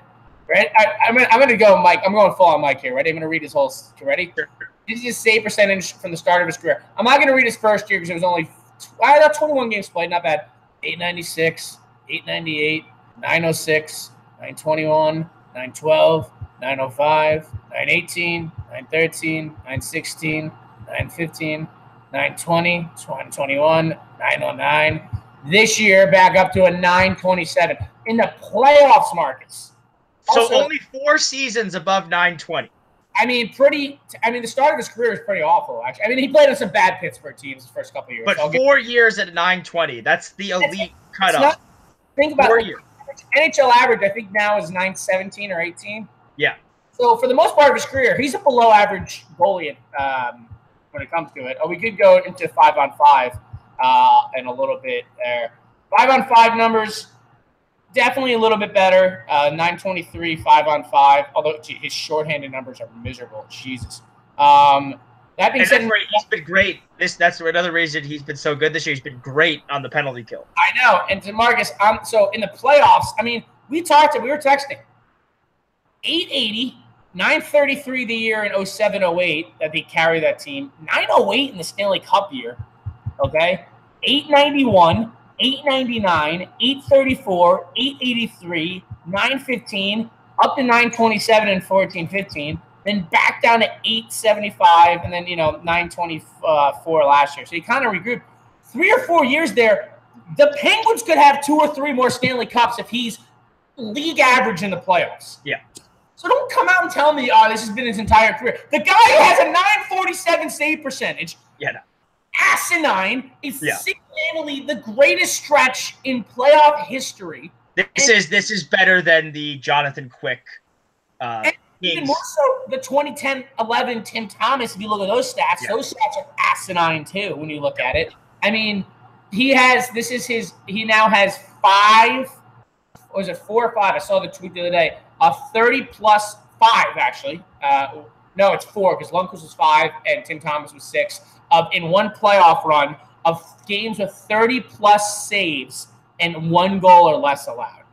Right? I'm going to go Mike. I'm going full on Mike here, ready? I'm going to read his whole – ready? Sure. This is his save percentage from the start of his career. I'm not going to read his first year because it was only 21 games played. Not bad. 896, 898, 906, 921, 912, 905, 918, 913, 916, 915, 920, 2021, 909. This year, back up to a 927 in the playoffs, Marcus. So only 4 seasons above 920. The start of his career was pretty awful, actually. He played on some bad Pittsburgh teams the first couple of years. But 4 years at 920, that's the elite cutoff. Think about 4 years. NHL average, I think now is 917 or 18. Yeah. So for the most part of his career, he's a below average goalie when it comes to it. We could go into 5-on-5 in a little bit there. 5-on-5 numbers. Definitely a little bit better. 923, 5-on-5. Although his shorthanded numbers are miserable. Jesus. That being said, he's been great. That's another reason he's been so good this year. He's been great on the penalty kill. I know. And to Marcus, so in the playoffs, we were texting. 880, 933 the year in 07-08 that they carry that team. 908 in the Stanley Cup year. Okay, 891. 899, 834, 883, 915, up to 927 and 14-15, then back down to 875, and then 924 last year. So he kind of regrouped. 3 or 4 years there, the Penguins could have 2 or 3 more Stanley Cups if he's league average in the playoffs. Yeah. So don't come out and tell me, this has been his entire career. The guy who has a 947 save percentage. Yeah. No. Asinine is single-handedly the greatest stretch in playoff history. This is better than the Jonathan Quick. Even more so, the 2010-11 Tim Thomas. If you look at those stats, those stats are asinine too. When you look at it, he now has 5. Or is it 4 or 5? I saw the tweet the other day. 30+5 actually. No, it's 4 because Lundqvist was 5 and Tim Thomas was 6. In one playoff run of games with 30+ saves and 1 goal or less allowed.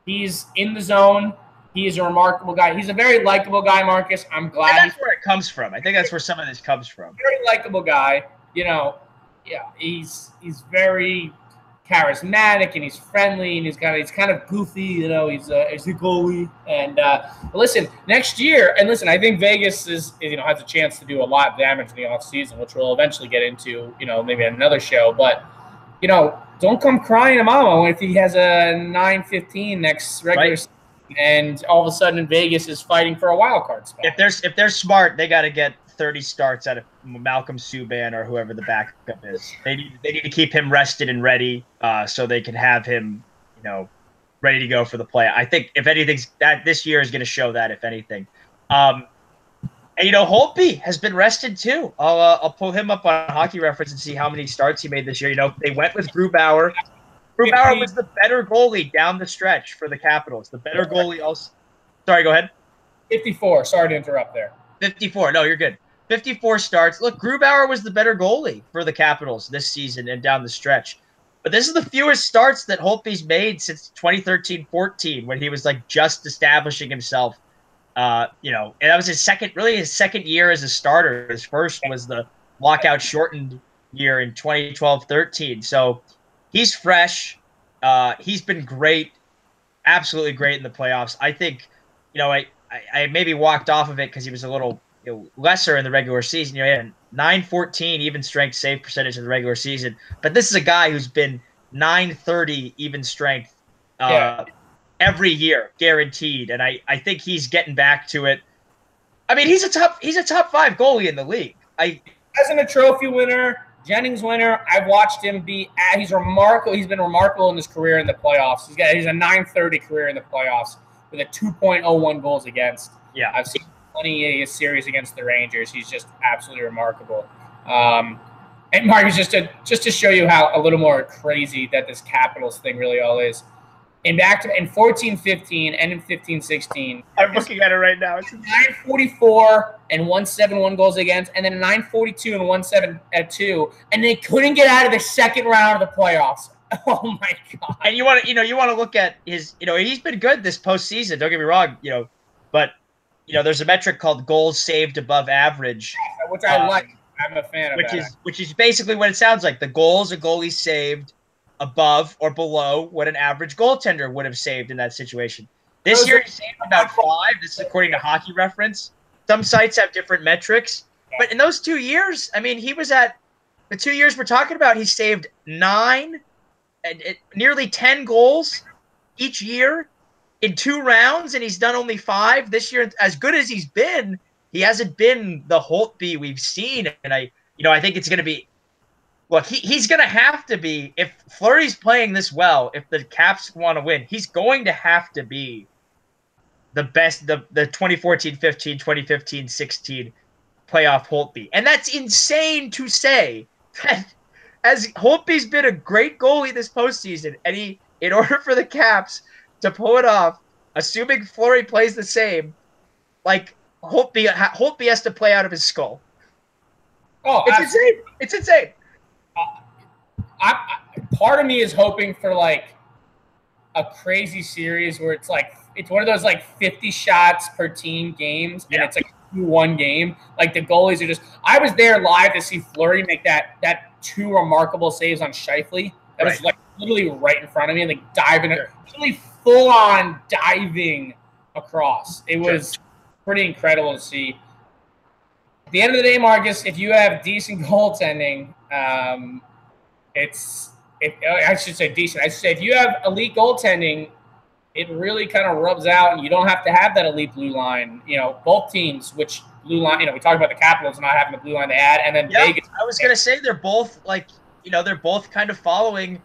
He's in the zone. He is a remarkable guy. He's a very likable guy, Marcus. I'm glad. And that's where it comes from. I think that's where some of this comes from. Very likable guy. He's very charismatic and he's friendly and he's kind of goofy. He's a goalie. And listen, next year, and listen, I think Vegas has a chance to do a lot of damage in the offseason, which we'll eventually get into, maybe in another show. But don't come crying to mama if he has a 9-15 next regular season, and all of a sudden Vegas is fighting for a wild card spot. If they're smart, they got to get 30 starts out of Malcolm Subban or whoever the backup is. They need to keep him rested and ready, so they can have him, ready to go for the play. I think if anything's that this year is going to show that, if anything. And Holtby has been rested too. I'll pull him up on Hockey Reference and see how many starts he made this year. They went with Grubauer. Grubauer was the better goalie down the stretch for the Capitals. The better goalie also. Sorry, go ahead. 54. Sorry to interrupt there. 54. No, you're good. 54 starts. Look, Grubauer was the better goalie for the Capitals this season and down the stretch. But this is the fewest starts that Holtby's made since 2013-14, when he was just establishing himself. And that was his second year as a starter. His first was the lockout shortened year in 2012-13. So he's fresh. He's been great, absolutely great in the playoffs. I think, I I maybe walked off of it because he was a little lesser in the regular season. He had 914 even strength save percentage in the regular season, but this is a guy who's been 930 even strength every year, guaranteed. And I think he's getting back to it. I mean, he's a top 5 goalie in the league. As a trophy winner, Jennings winner, I've watched him be. He's remarkable. He's been remarkable in his career in the playoffs. He's a 930 career in the playoffs with a 2.01 goals against. Yeah, I've seen plenty of his series against the Rangers. He's just absolutely remarkable. And Marcus, just to show you how a little more crazy that this Capitals thing really all is. In 14-15 and in 15-16. I'm looking at it right now. It's 944 and 171 goals against, and then 942 and 172, and they couldn't get out of the second round of the playoffs. Oh my god! And you want to look at his, he's been good this postseason. Don't get me wrong, but there's a metric called goals saved above average, which I like. I'm a fan of which is basically what it sounds like. The goals a goalie saved above or below what an average goaltender would have saved in that situation. This year, he saved about 5. This is according to Hockey Reference. Some sites have different metrics. But in those 2 years, I mean, he was at the 2 years we're talking about, he saved 9 and nearly 10 goals each year in 2 rounds, and he's done only 5. This year, as good as he's been, he hasn't been the Holtby we've seen. And I think it's going to be, look, he's going to have to be, if Fleury's playing this well, if the Caps want to win, he's going to have to be the best, the 2014-15, 2015-16 playoff Holtby. And that's insane to say, that as Holtby's been a great goalie this postseason, and in order for the Caps to pull it off, assuming Fleury plays the same, like, Holtby has to play out of his skull. Oh, it's insane. It's insane. Part of me is hoping for like a crazy series where it's one of those like 50 shots per team games, and it's like a 2-1 game. Like the goalies are just. I was there live to see Fleury make that 2 remarkable saves on Scheifele. That was like literally right in front of me, and like diving, really full on diving across. It was pretty incredible to see. At the end of the day, Marcus, if you have decent goaltending, I should say decent. I should say if you have elite goaltending, it really kind of rubs out, and you don't have to have that elite blue line. Both teams, which blue line, we talked about the Capitals not having the blue line they had, and then Vegas. I was going to say they're both they're both kind of following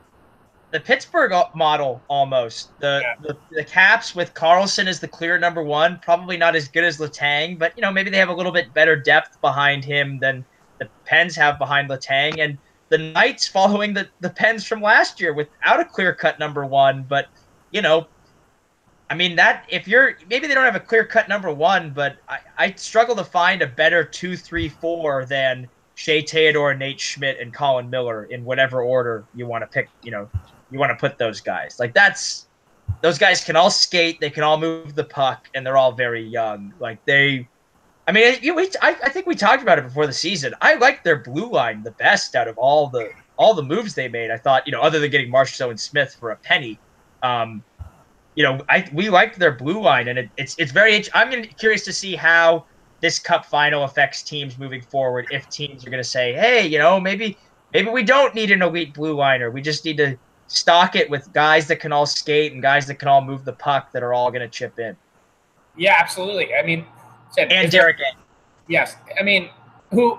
the Pittsburgh model almost. The Caps with Carlson as the clear number 1, probably not as good as Letang, but maybe they have a little bit better depth behind him than the Pens have behind Letang, and the Knights following the Pens from last year without a clear-cut number 1. But, I mean, maybe they don't have a clear-cut number 1, but I struggle to find a better 2, 3, 4 than Shea Theodore, Nate Schmidt, and Colin Miller in whatever order you want to pick, you want to put those guys. Like, those guys can all skate, they can all move the puck, and they're all very young. Like, I think we talked about it before the season. I liked their blue line the best out of all the moves they made. I thought, other than getting Marchessault and Smith for a penny, we liked their blue line, and it's very. I'm curious to see how this Cup final affects teams moving forward. If teams are going to say, hey, maybe we don't need an elite blue liner. We just need to stock it with guys that can all skate and guys that can all move the puck that are all going to chip in. Yeah, absolutely. I mean. And Derek Englund. Yes. I mean, to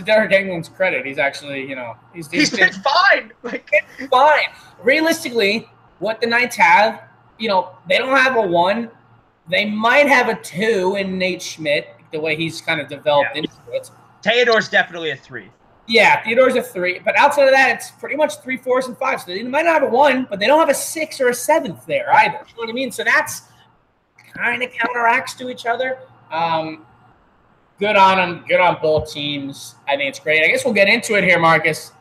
Derek Englund's credit, he's actually, he's been fine. Fine. Realistically, what the Knights have, they don't have a 1. They might have a 2 in Nate Schmidt, the way he's kind of developed into it. Theodore's definitely a 3. Yeah, Theodore's a 3. But outside of that, it's pretty much 3, 4s, and 5s. So they might not have a 1, but they don't have a 6 or a 7th there either. You know what I mean? So that's kind of counteracts to each other. Good on them. Good on both teams. I think it's great. I guess we'll get into it here, Marcus.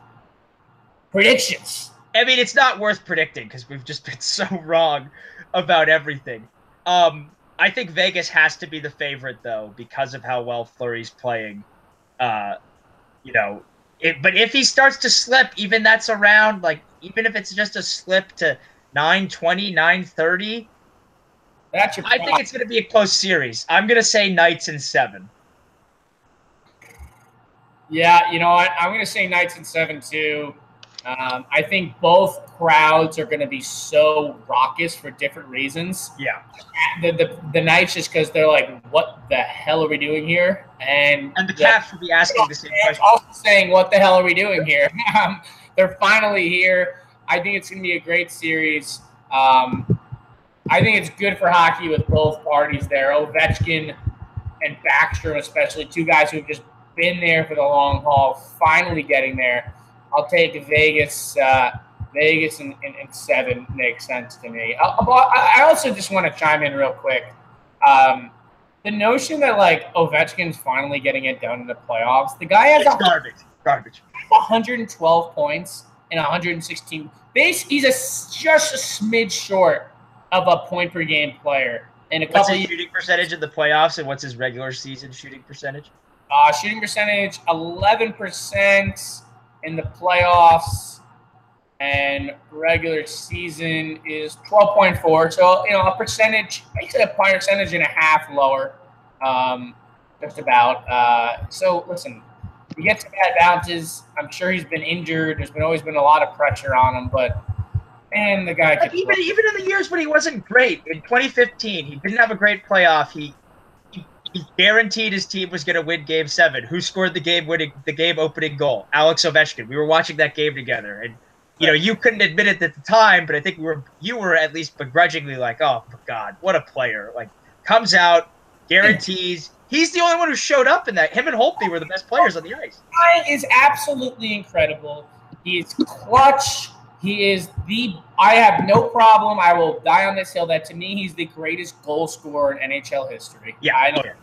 Predictions. I mean, it's not worth predicting because we've just been so wrong about everything. I think Vegas has to be the favorite, though, because of how well Fleury's playing. But if he starts to slip, even that's around, even if it's just a slip to 920, 930, That's your. I think it's going to be a close series. I'm going to say Knights in 7. Yeah, you know what? I'm going to say Knights in 7 too. I think both crowds are going to be so raucous for different reasons. Yeah. The Knights just because they're like, what the hell are we doing here? And the Caps will be asking the same question. Also saying, what the hell are we doing here? They're finally here. I think it's going to be a great series. I think it's good for hockey with both parties there. Ovechkin and Backstrom, especially, two guys who have just been there for the long haul, finally getting there. I'll take Vegas. Vegas in 7 makes sense to me. I also just want to chime in real quick. The notion that like Ovechkin's finally getting it done in the playoffs. The guy has garbage. 112 points in 116 base. He's just a smidge short of a point per game player. And what's his shooting percentage in the playoffs, and what's his regular season shooting percentage? Shooting percentage 11% in the playoffs, and regular season is 12.4. So a percentage, basically a percentage and a half lower, just about. So listen, he gets bad bounces. I'm sure he's been injured. There's always been a lot of pressure on him, but. And the guy even in the years when he wasn't great, in 2015, he didn't have a great playoff. He guaranteed his team was going to win Game 7. Who scored the game opening goal? Alex Ovechkin. We were watching that game together, and you couldn't admit it at the time, but I think you were at least begrudgingly like, oh my God, what a player! Like comes out, guarantees. He's the only one who showed up in that. Him and Holtby were the best players on the ice. Guy is absolutely incredible. He's clutch. He is I have no problem. I will die on this hill that to me, he's the greatest goal scorer in NHL history. Yeah. As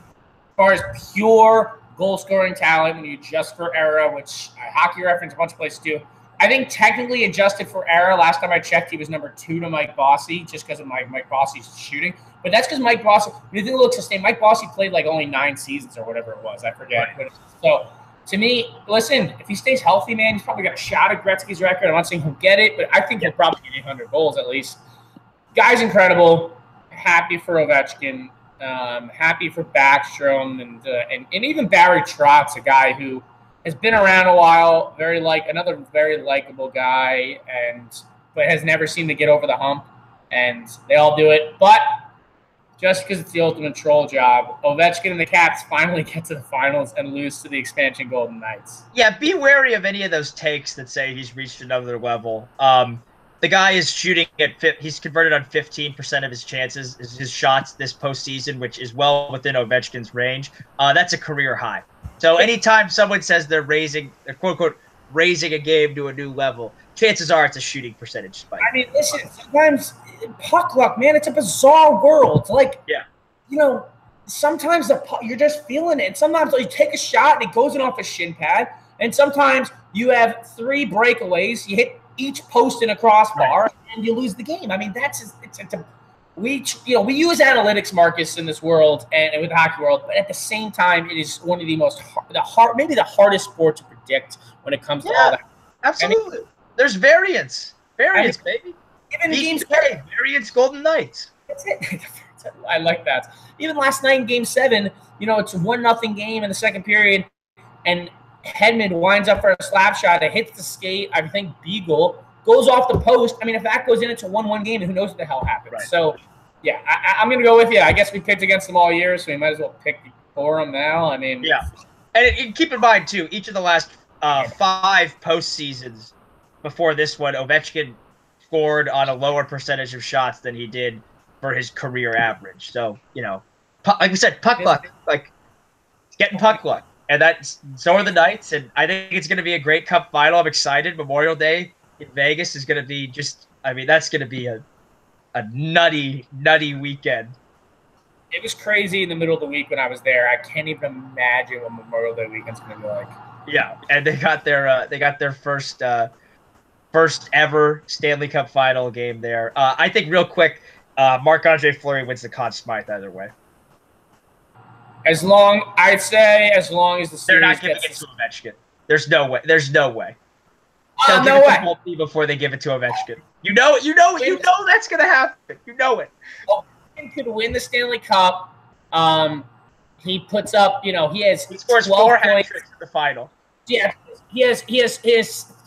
far as pure goal scoring talent, when you adjust for era, which Hockey Reference, a bunch of places do. I think technically adjusted for era, last time I checked, he was number 2 to Mike Bossy just because of Mike Bossy's shooting. But that's because Mike Bossy, when you look sustained, Mike Bossy played like only 9 seasons or whatever it was. I forget. Right. So, to me, listen, if he stays healthy, man, he's probably got a shot at Gretzky's record. I'm not saying he'll get it, but I think he'll probably get 800 goals at least. Guy's incredible. Happy for Ovechkin. Happy for Backstrom and even Barry Trotz, a guy who has been around a while. Another very likable guy, but has never seemed to get over the hump. And they all do it, but. Just because it's the ultimate troll job, Ovechkin and the Caps finally get to the finals and lose to the expansion Golden Knights. Yeah, be wary of any of those takes that say he's reached another level. The guy is shooting he's converted on 15% of his chances, his shots this postseason, which is well within Ovechkin's range. That's a career high. So anytime someone says they're quote unquote raising a game to a new level, chances are it's a shooting percentage spike. I mean, listen, sometimes puck luck, man, it's a bizarre world. Like, sometimes you're just feeling it. And sometimes you take a shot and it goes in off a shin pad. And sometimes you have 3 breakaways. You hit each post in a crossbar and you lose the game. I mean, we use analytics, Marcus, in this world and with the hockey world, but at the same time, it is one of the maybe the hardest sport to predict when it comes to all that. Absolutely. There's variance, baby. Even games, variance, Golden Knights. That's it. I like that. Even last night in Game 7, it's a 1-0 game in the second period, and Hedman winds up for a slap shot. It hits the skate. I think Beagle goes off the post. I mean, if that goes in, it's a 1-1 game, and who knows what the hell happens. Right. So, yeah, I'm going to go with you. I guess we picked against them all year, so we might as well pick for them now. I mean, yeah. And keep in mind, too, each of the last 5 postseasons before this one, Ovechkin scored on a lower percentage of shots than he did for his career average. So, like we said, puck luck, like getting puck luck. And so are the Knights. And I think it's going to be a great Cup final. I'm excited. Memorial Day in Vegas is going to be that's going to be a nutty, nutty weekend. It was crazy in the middle of the week when I was there. I can't even imagine what Memorial Day weekend's going to be like. Yeah, and they got their first ever Stanley Cup final game there. I think real quick, Marc-Andre Fleury wins the Conn Smythe either way. As long as the series they're not giving it to Ovechkin. There's no way. They'll no give way. it to Holtby before they give it to Ovechkin. You know that's gonna happen. You know it. Oh, Ovechkin could win the Stanley Cup. He puts up, he scores 4 hat tricks in the final. Yeah, he has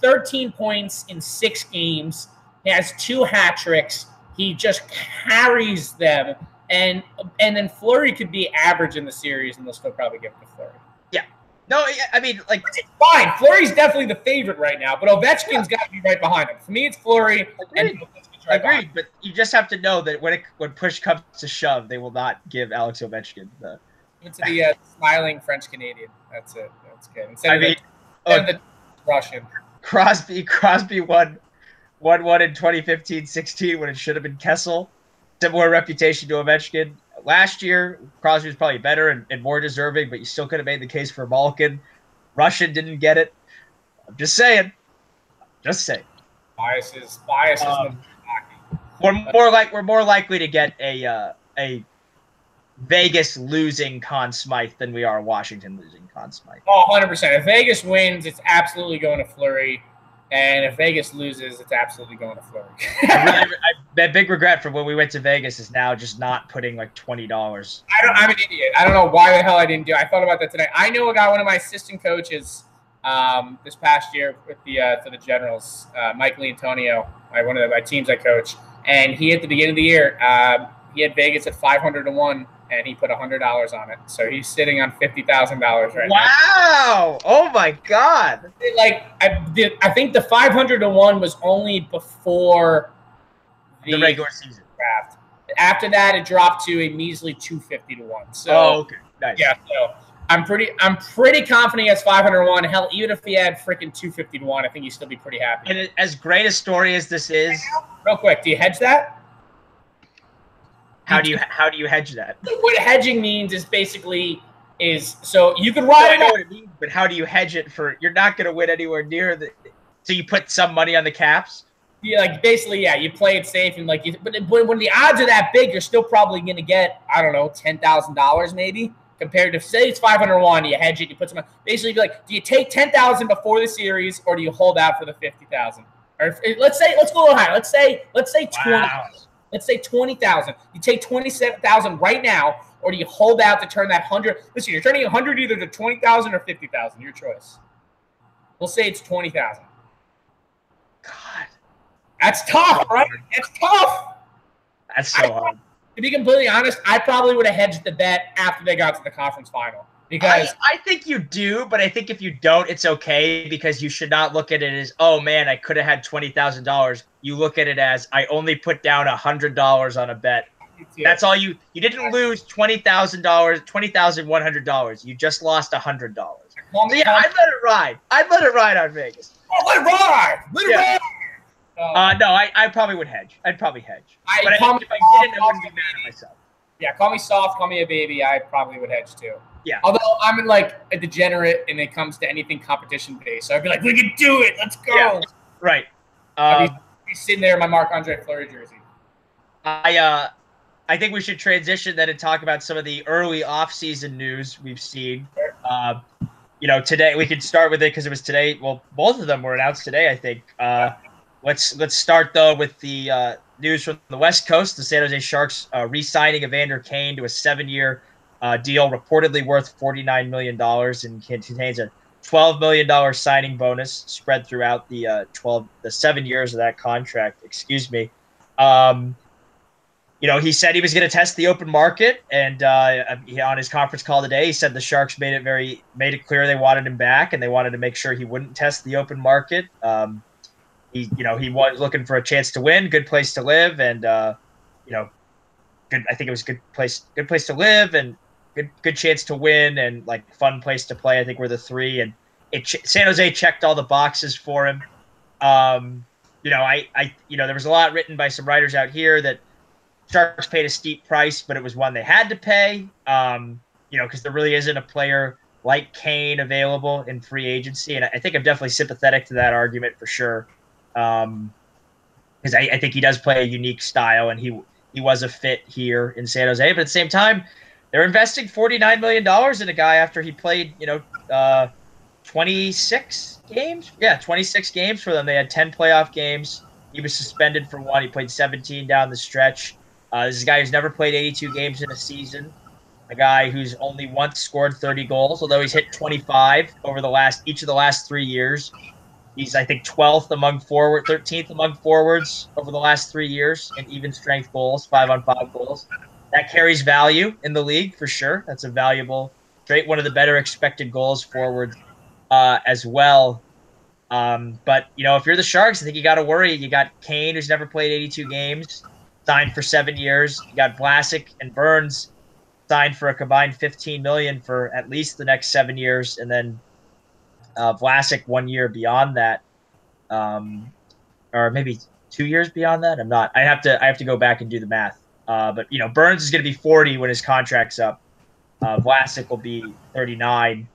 13 points in 6 games. He has 2 hat tricks. He just carries them, and then Fleury could be average in the series, and they'll still probably give it to Fleury. Yeah, no, I mean, like, it's fine. Fleury's definitely the favorite right now, but Ovechkin's got to be right behind him. For me, it's Fleury. Agreed, but you just have to know that when push comes to shove, they will not give Alex Ovechkin the. Into the smiling French Canadian. That's it. That's good. Instead of the Russian. Crosby won in 2015-16 when it should have been Kessel. Similar reputation to Ovechkin. Last year, Crosby was probably better and more deserving, but you still could have made the case for Malkin. Russian didn't get it. I'm just saying. Biases. We're more likely to get a Vegas losing Conn Smythe than we are Washington losing Conn Smythe. Oh, 100%. If Vegas wins, it's absolutely going to Fleury. And if Vegas loses, it's absolutely going to Fleury. That big regret from when we went to Vegas is now just not putting like $20. I'm an idiot. I don't know why the hell I didn't do it. I thought about that today. I know a guy, one of my assistant coaches this past year with for the Generals, Mike Leantonio, one of my teams I coach. And he, at the beginning of the year, he had Vegas at 500-1. And he put $100 on it, so he's sitting on $50,000 right now. Wow! Oh my God! Like I think the 500-1 was only before the regular season draft. After that, it dropped to a measly 250-1. So, okay, nice. Yeah, so I'm pretty confident he has 500-1. Hell, even if he had freaking 250-1, I think he'd still be pretty happy. And as great a story as this is, real quick, do you hedge that? How do you hedge that? What hedging means is basically so you could ride. I know what it means, but how do you hedge it for? You're not going to win anywhere near the. So you put some money on the Caps. Yeah, like basically, yeah, you play it safe and but when the odds are that big, you're still probably going to get $10,000 maybe compared to say it's 500-1. You hedge it, you put some. Basically, be like, do you take 10,000 before the series or do you hold out for the 50,000? Or let's go a little higher. Let's say 20. Wow. Let's say 20,000. You take 27,000 right now, or do you hold out to turn that 100? Listen, you're turning 100 either to 20,000 or 50,000. Your choice. We'll say it's 20,000. God, that's tough, right? It's tough. That's so hard. To be completely honest, I probably would have hedged the bet after they got to the conference final. Because I think you do, but I think if you don't, it's okay because you should not look at it as, oh man, I could have had $20,000. You look at it as I only put down $100 on a bet. That's all you didn't lose $20,100. You just lost $100. So yeah, I'd let it ride. I'd let it ride on Vegas. Oh, let it ride. Let it ride. No, I probably would hedge. I'd probably hedge. But if I didn't, I wouldn't be mad at myself. Yeah, call me soft, call me a baby. I probably would hedge too. Yeah. Although I'm a degenerate when it comes to anything competition based, so I'd be like, we can do it. Let's go. Yeah. Right. I'd be sitting there in my Marc-Andre Fleury jersey. I think we should transition then and talk about some of the early off-season news we've seen. Today we could start with it because it was today. Well, both of them were announced today, I think. Let's start though with the news from the West Coast. The San Jose Sharks re-signing Evander Kane to a 7-year deal, reportedly worth $49 million, and contains a $12 million signing bonus spread throughout the 7 years of that contract. Excuse me. He said he was going to test the open market, and on his conference call today, he said the Sharks made it clear they wanted him back, and they wanted to make sure he wouldn't test the open market. He was looking for a chance to win, good place to live, and good. I think it was good place to live, and good chance to win, and fun place to play. I think were the three, and San Jose checked all the boxes for him. There was a lot written by some writers out here that Sharks paid a steep price, but it was one they had to pay. Because there really isn't a player like Kane available in free agency, and I think I'm definitely sympathetic to that argument for sure. Because I think he does play a unique style, and he was a fit here in San Jose. But at the same time, they're investing $49 million in a guy after he played, 26 games. Yeah, 26 games for them. They had 10 playoff games. He was suspended for one. He played 17 down the stretch. This is a guy who's never played 82 games in a season. A guy who's only once scored 30 goals, although he's hit 25 over each of the last 3 years. He's, I think, 12th among 13th among forwards over the last 3 years in even strength goals, 5-on-5 goals. That carries value in the league for sure. That's a valuable trait. One of the better expected goals forwards as well. But, if you're the Sharks, I think you got to worry. You got Kane, who's never played 82 games, signed for 7 years. You got Vlasic and Burns signed for a combined $15 million for at least the next 7 years, and then Vlasic 1 year beyond that, or maybe 2 years beyond that. I'm not. I have to go back and do the math. But Burns is going to be 40 when his contract's up. Vlasic will be 39.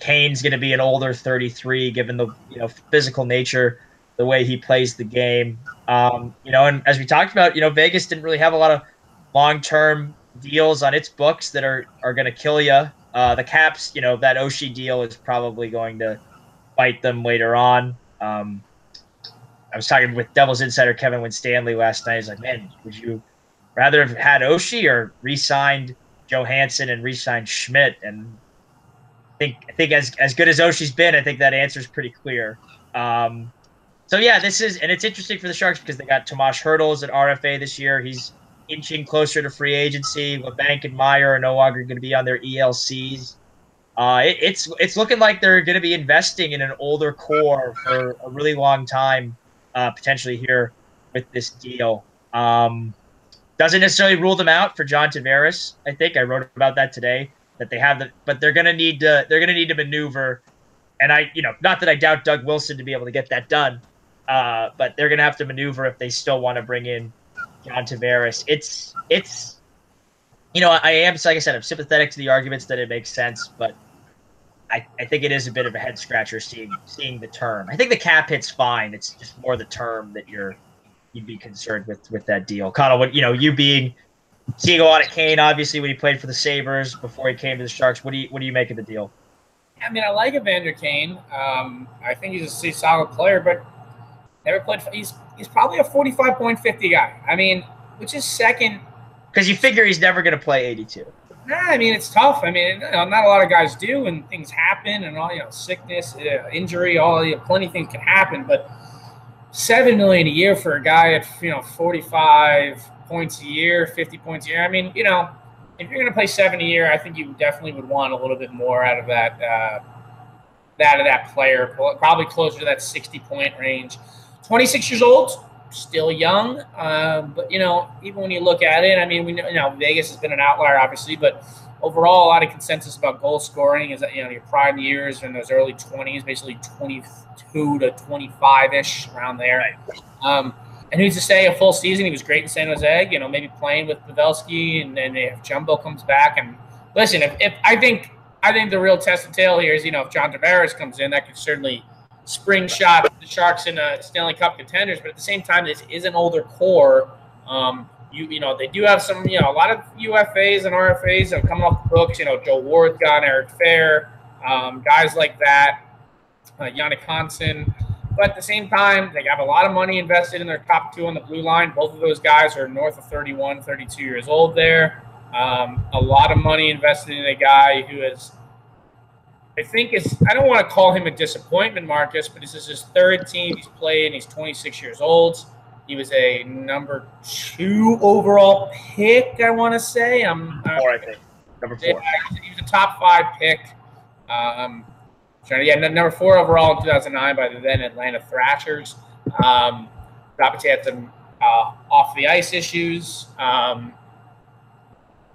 Kane's going to be an older 33, given the physical nature, the way he plays the game. And as we talked about, Vegas didn't really have a lot of long-term deals on its books that are going to kill you. The Caps, that Oshie deal is probably going to bite them later on. I was talking with Devils insider Kevin Winstanley last night. He's like, man, would you rather have had Oshie or re-signed Johansson and re-signed Schmidt? And I think as good as Oshie's been, I think that answer is pretty clear. So yeah, and it's interesting for the Sharks because they got Tomas Hertl at RFA this year. He's inching closer to free agency. LeBanc and Meyer are no longer going to be on their ELCs. It's looking like they're going to be investing in an older core for a really long time, potentially here with this deal. Doesn't necessarily rule them out for John Tavares. I think I wrote about that today, that they have but they're going to need to maneuver. And not that I doubt Doug Wilson to be able to get that done, but they're going to have to maneuver if they still want to bring in John Tavares. It's I am, like I said, I'm sympathetic to the arguments that it makes sense, but I think it is a bit of a head scratcher seeing the term. I think the cap hit's fine. It's just more the term that you'd be concerned with that deal. Conall, what you seeing a lot of Kane, obviously when he played for the Sabres before he came to the Sharks, what do you make of the deal? I mean, I like Evander Kane. I think he's a solid player, but never played. He's probably a 45.50 guy. I mean, which is second. Because you figure he's never going to play 82. Nah, I mean, it's tough. I mean, not a lot of guys do, and things happen, and all sickness, injury, plenty of things can happen. But $7 million a year for a guy at 45 points a year, 50 points a year. I mean, if you're going to play 7 a year, I think you definitely would want a little bit more out of that player, probably closer to that 60-point range. 26 years old. Still young, but even when you look at it, I mean, we know Vegas has been an outlier, obviously, but overall, a lot of consensus about goal scoring is that your prime years in those early 20s, basically 22 to 25-ish, around there. And who's to say a full season? He was great in San Jose, maybe playing with Pavelski, and then if Jumbo comes back. And listen, if I think the real test of tail here is if John Tavares comes in, that could certainly spring shot the Sharks in Stanley Cup contenders, but at the same time, this is an older core. They do have some, a lot of UFAs and RFAs that are coming off the books. Joe Ward's gone, Eric Fair, guys like that, Yannick Hansen. But at the same time, they have a lot of money invested in their top two on the blue line. Both of those guys are north of 31, 32 years old there. A lot of money invested in a guy who is, I don't want to call him a disappointment, Marcus, but this is his third team he's played, and he's 26 years old. He was a number 2 overall pick, I want to say. Number 4. He was a top 5 pick. Number 4 overall in 2009 by the then Atlanta Thrashers. Obviously had some off-the-ice issues.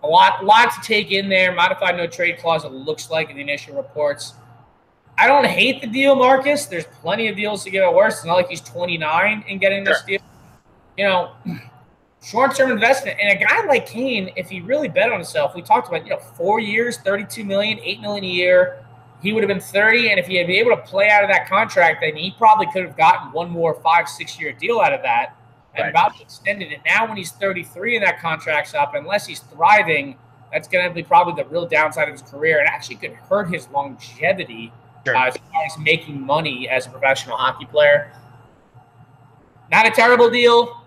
A lot to take in there. Modified no-trade clause, it looks like in the initial reports. I don't hate the deal, Marcus. There's plenty of deals to get worse. It's not like he's 29 and getting this deal. Short-term investment. And a guy like Kane, if he really bet on himself, we talked about, 4 years, $32 million, $8 million a year. He would have been 30, and if he had been able to play out of that contract, then he probably could have gotten one more 5-6 year deal out of that. And about to extend it. And now when he's 33 and that contract's up, unless he's thriving, that's going to be probably the real downside of his career. It actually could hurt his longevity as far as making money as a professional hockey player. Not a terrible deal.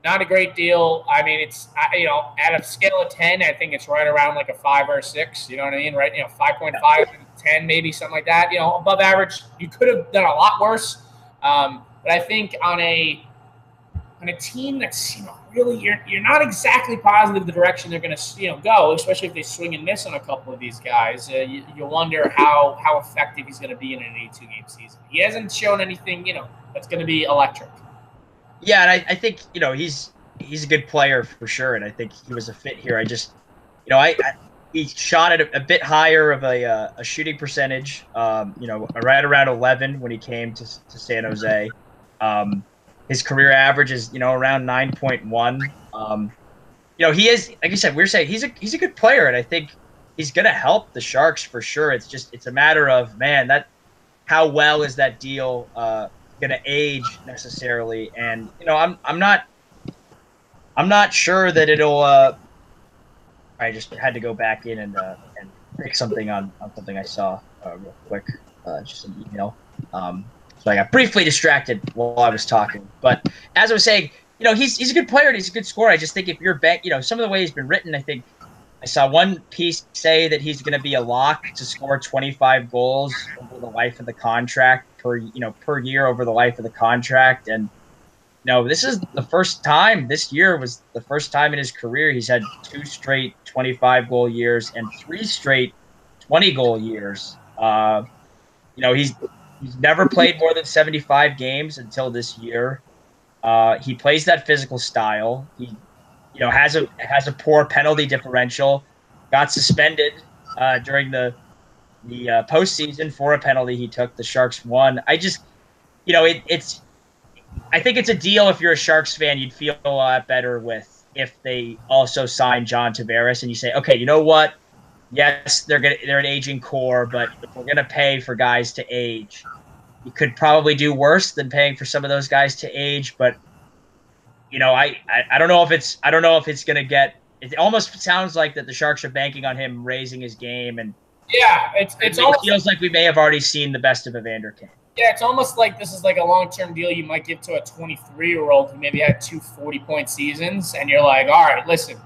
Not a great deal. I mean, it's at a scale of 10, I think it's right around like a 5 or a 6. You know what I mean? Right? 5.5 and 10, maybe something like that. Above average. You could have done a lot worse. But I think on a team that's really you're not exactly positive the direction they're going to go, especially if they swing and miss on a couple of these guys. You wonder how effective he's going to be in an 82-game season. He hasn't shown anything that's going to be electric. Yeah, and I think he's a good player for sure, and I think he was a fit here. I just he shot at a bit higher of a shooting percentage, right around 11 when he came to San Jose. His career average is around 9.1. He is, like you said, we were saying he's a good player, and I think he's going to help the Sharks for sure. It's a matter of, man, how well is that deal going to age necessarily, and I'm not sure that it'll. I just had to go back in and pick something on something I saw real quick, just an email. So I got briefly distracted while I was talking. But as I was saying, he's a good player and he's a good scorer. I just think if you're back, some of the way he's been written, I think I saw one piece say that he's going to be a lock to score 25 goals over the life of the contract per year over the life of the contract. And this is the first time. This year was the first time in his career he's had 2 straight 25-goal years and 3 straight 20-goal years. He's never played more than 75 games until this year. He plays that physical style. He, has a poor penalty differential. Got suspended during the postseason for a penalty he took. The Sharks won. I just, I think it's a deal. If you're a Sharks fan, you'd feel a lot better with if they also sign John Tavares and you say, okay, you know what? Yes, they're an aging core, but if we're gonna pay for guys to age, you could probably do worse than paying for some of those guys to age. But I don't know if it's gonna get. It almost sounds like that the Sharks are banking on him raising his game, and it feels like we may have already seen the best of Evander Kane. Yeah, it's almost like this is like a long-term deal you might give to a 23-year-old who maybe had 2 40-point seasons, and you're like, all right, listen,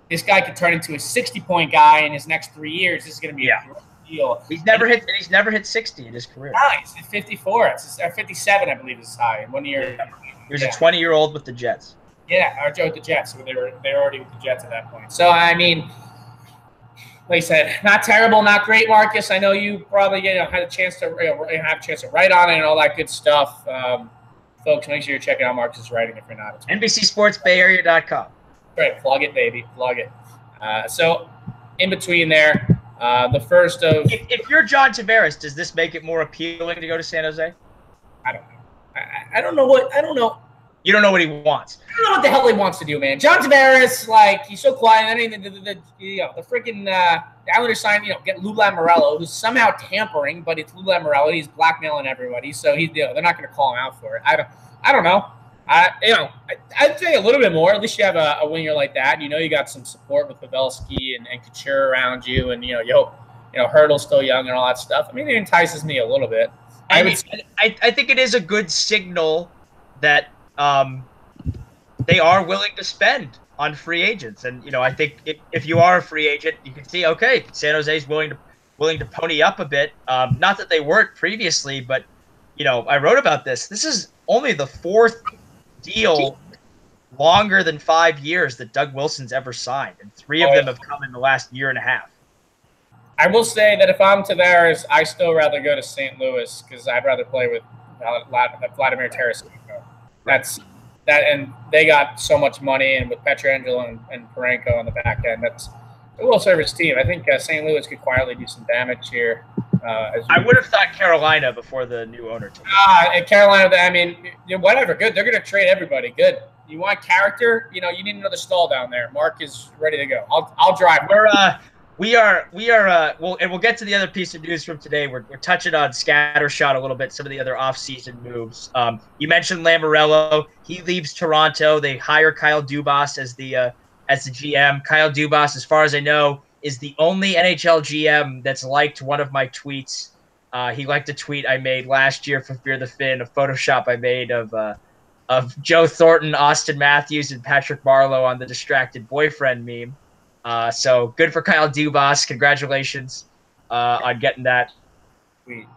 this guy could turn into a 60-point guy in his next 3 years. This is going to be a great deal. He's never hit 60 in his career. He's at 54. It's 57, I believe, is his high in 1 year. He was a 20-year-old with the Jets. Yeah, or Joe with the Jets. They were already with the Jets at that point. So I mean, like I said, not terrible, not great, Marcus. I know you probably had a chance to write on it and all that good stuff. Folks, make sure you're checking out Marcus's writing if you're not. NBCSportsBayArea.com. Right, plug it, baby, plug it. So, in between there, the first of. If you're John Tavares, does this make it more appealing to go to San Jose? I don't know. I don't know. You don't know what he wants. I don't know what the hell he wants to do, man. John Tavares, he's so quiet. The freaking Islanders signed, get Lou Lamoriello, who's somehow tampering, but it's Lou Lamoriello. He's blackmailing everybody, so they're not going to call him out for it. I don't know. I'd say a little bit more. At least you have a winger like that. And you got some support with Pavelski and Couture around you, and you hope Hurdle's still young and all that stuff. I mean, it entices me a little bit. I think it is a good signal that they are willing to spend on free agents, and I think if you are a free agent, you can see, okay, San Jose is willing to pony up a bit. Not that they weren't previously, but I wrote about this. This is only the 4th deal longer than 5 years that Doug Wilson's ever signed, and 3 of them have come in the last year and a half. I will say that if I'm Tavares, I still rather go to St. Louis because I'd rather play with Vladimir Tarasenko. That's that, and they got so much money, and with Pietrangelo and Parenko on the back end, it will serve his team. I think St. Louis could quietly do some damage here. I would have thought Carolina before the new owner took it. Carolina, I mean, whatever. Good. They're going to trade everybody. Good. You want character? You need another stall down there. Mark is ready to go. I'll drive. We'll get to the other piece of news from today. We're touching on scattershot a little bit, some of the other off-season moves. You mentioned Lamoriello. He leaves Toronto. They hire Kyle Dubas as the GM. Kyle Dubas, as far as I know, is the only NHL GM that's liked one of my tweets. He liked a tweet I made last year for Fear the Fin, a Photoshop I made of of Joe Thornton, Austin Matthews, and Patrick Marlowe on the distracted boyfriend meme. So good for Kyle Dubas. Congratulations on getting that tweet.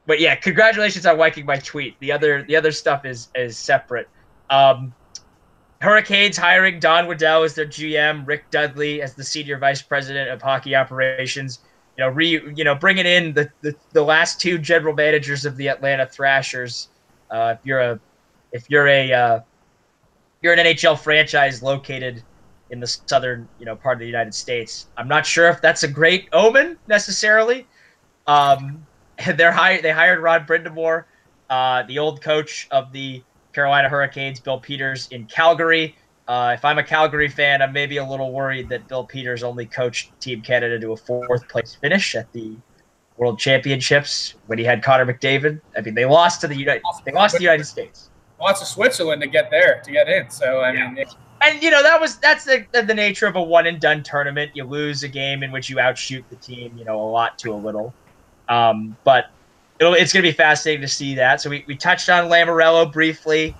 But yeah, congratulations on liking my tweet. The other stuff is separate. Hurricanes hiring Don Waddell as their GM, Rick Dudley as the senior vice president of hockey operations. Bringing in the last two general managers of the Atlanta Thrashers. If you're an NHL franchise located in the southern, part of the United States, I'm not sure if that's a great omen necessarily. They hired Rod Brindamore, the old coach of the Carolina Hurricanes, Bill Peters in Calgary. If I'm a Calgary fan, I'm maybe a little worried that Bill Peters only coached Team Canada to a 4th place finish at the World Championships when he had Connor McDavid. I mean, they lost to the United States. Lost to Switzerland to get in. So I mean, and that's the nature of a one and done tournament. You lose a game in which you outshoot the team, a lot to a little. But it's going to be fascinating to see that. So we touched on Lamoriello briefly.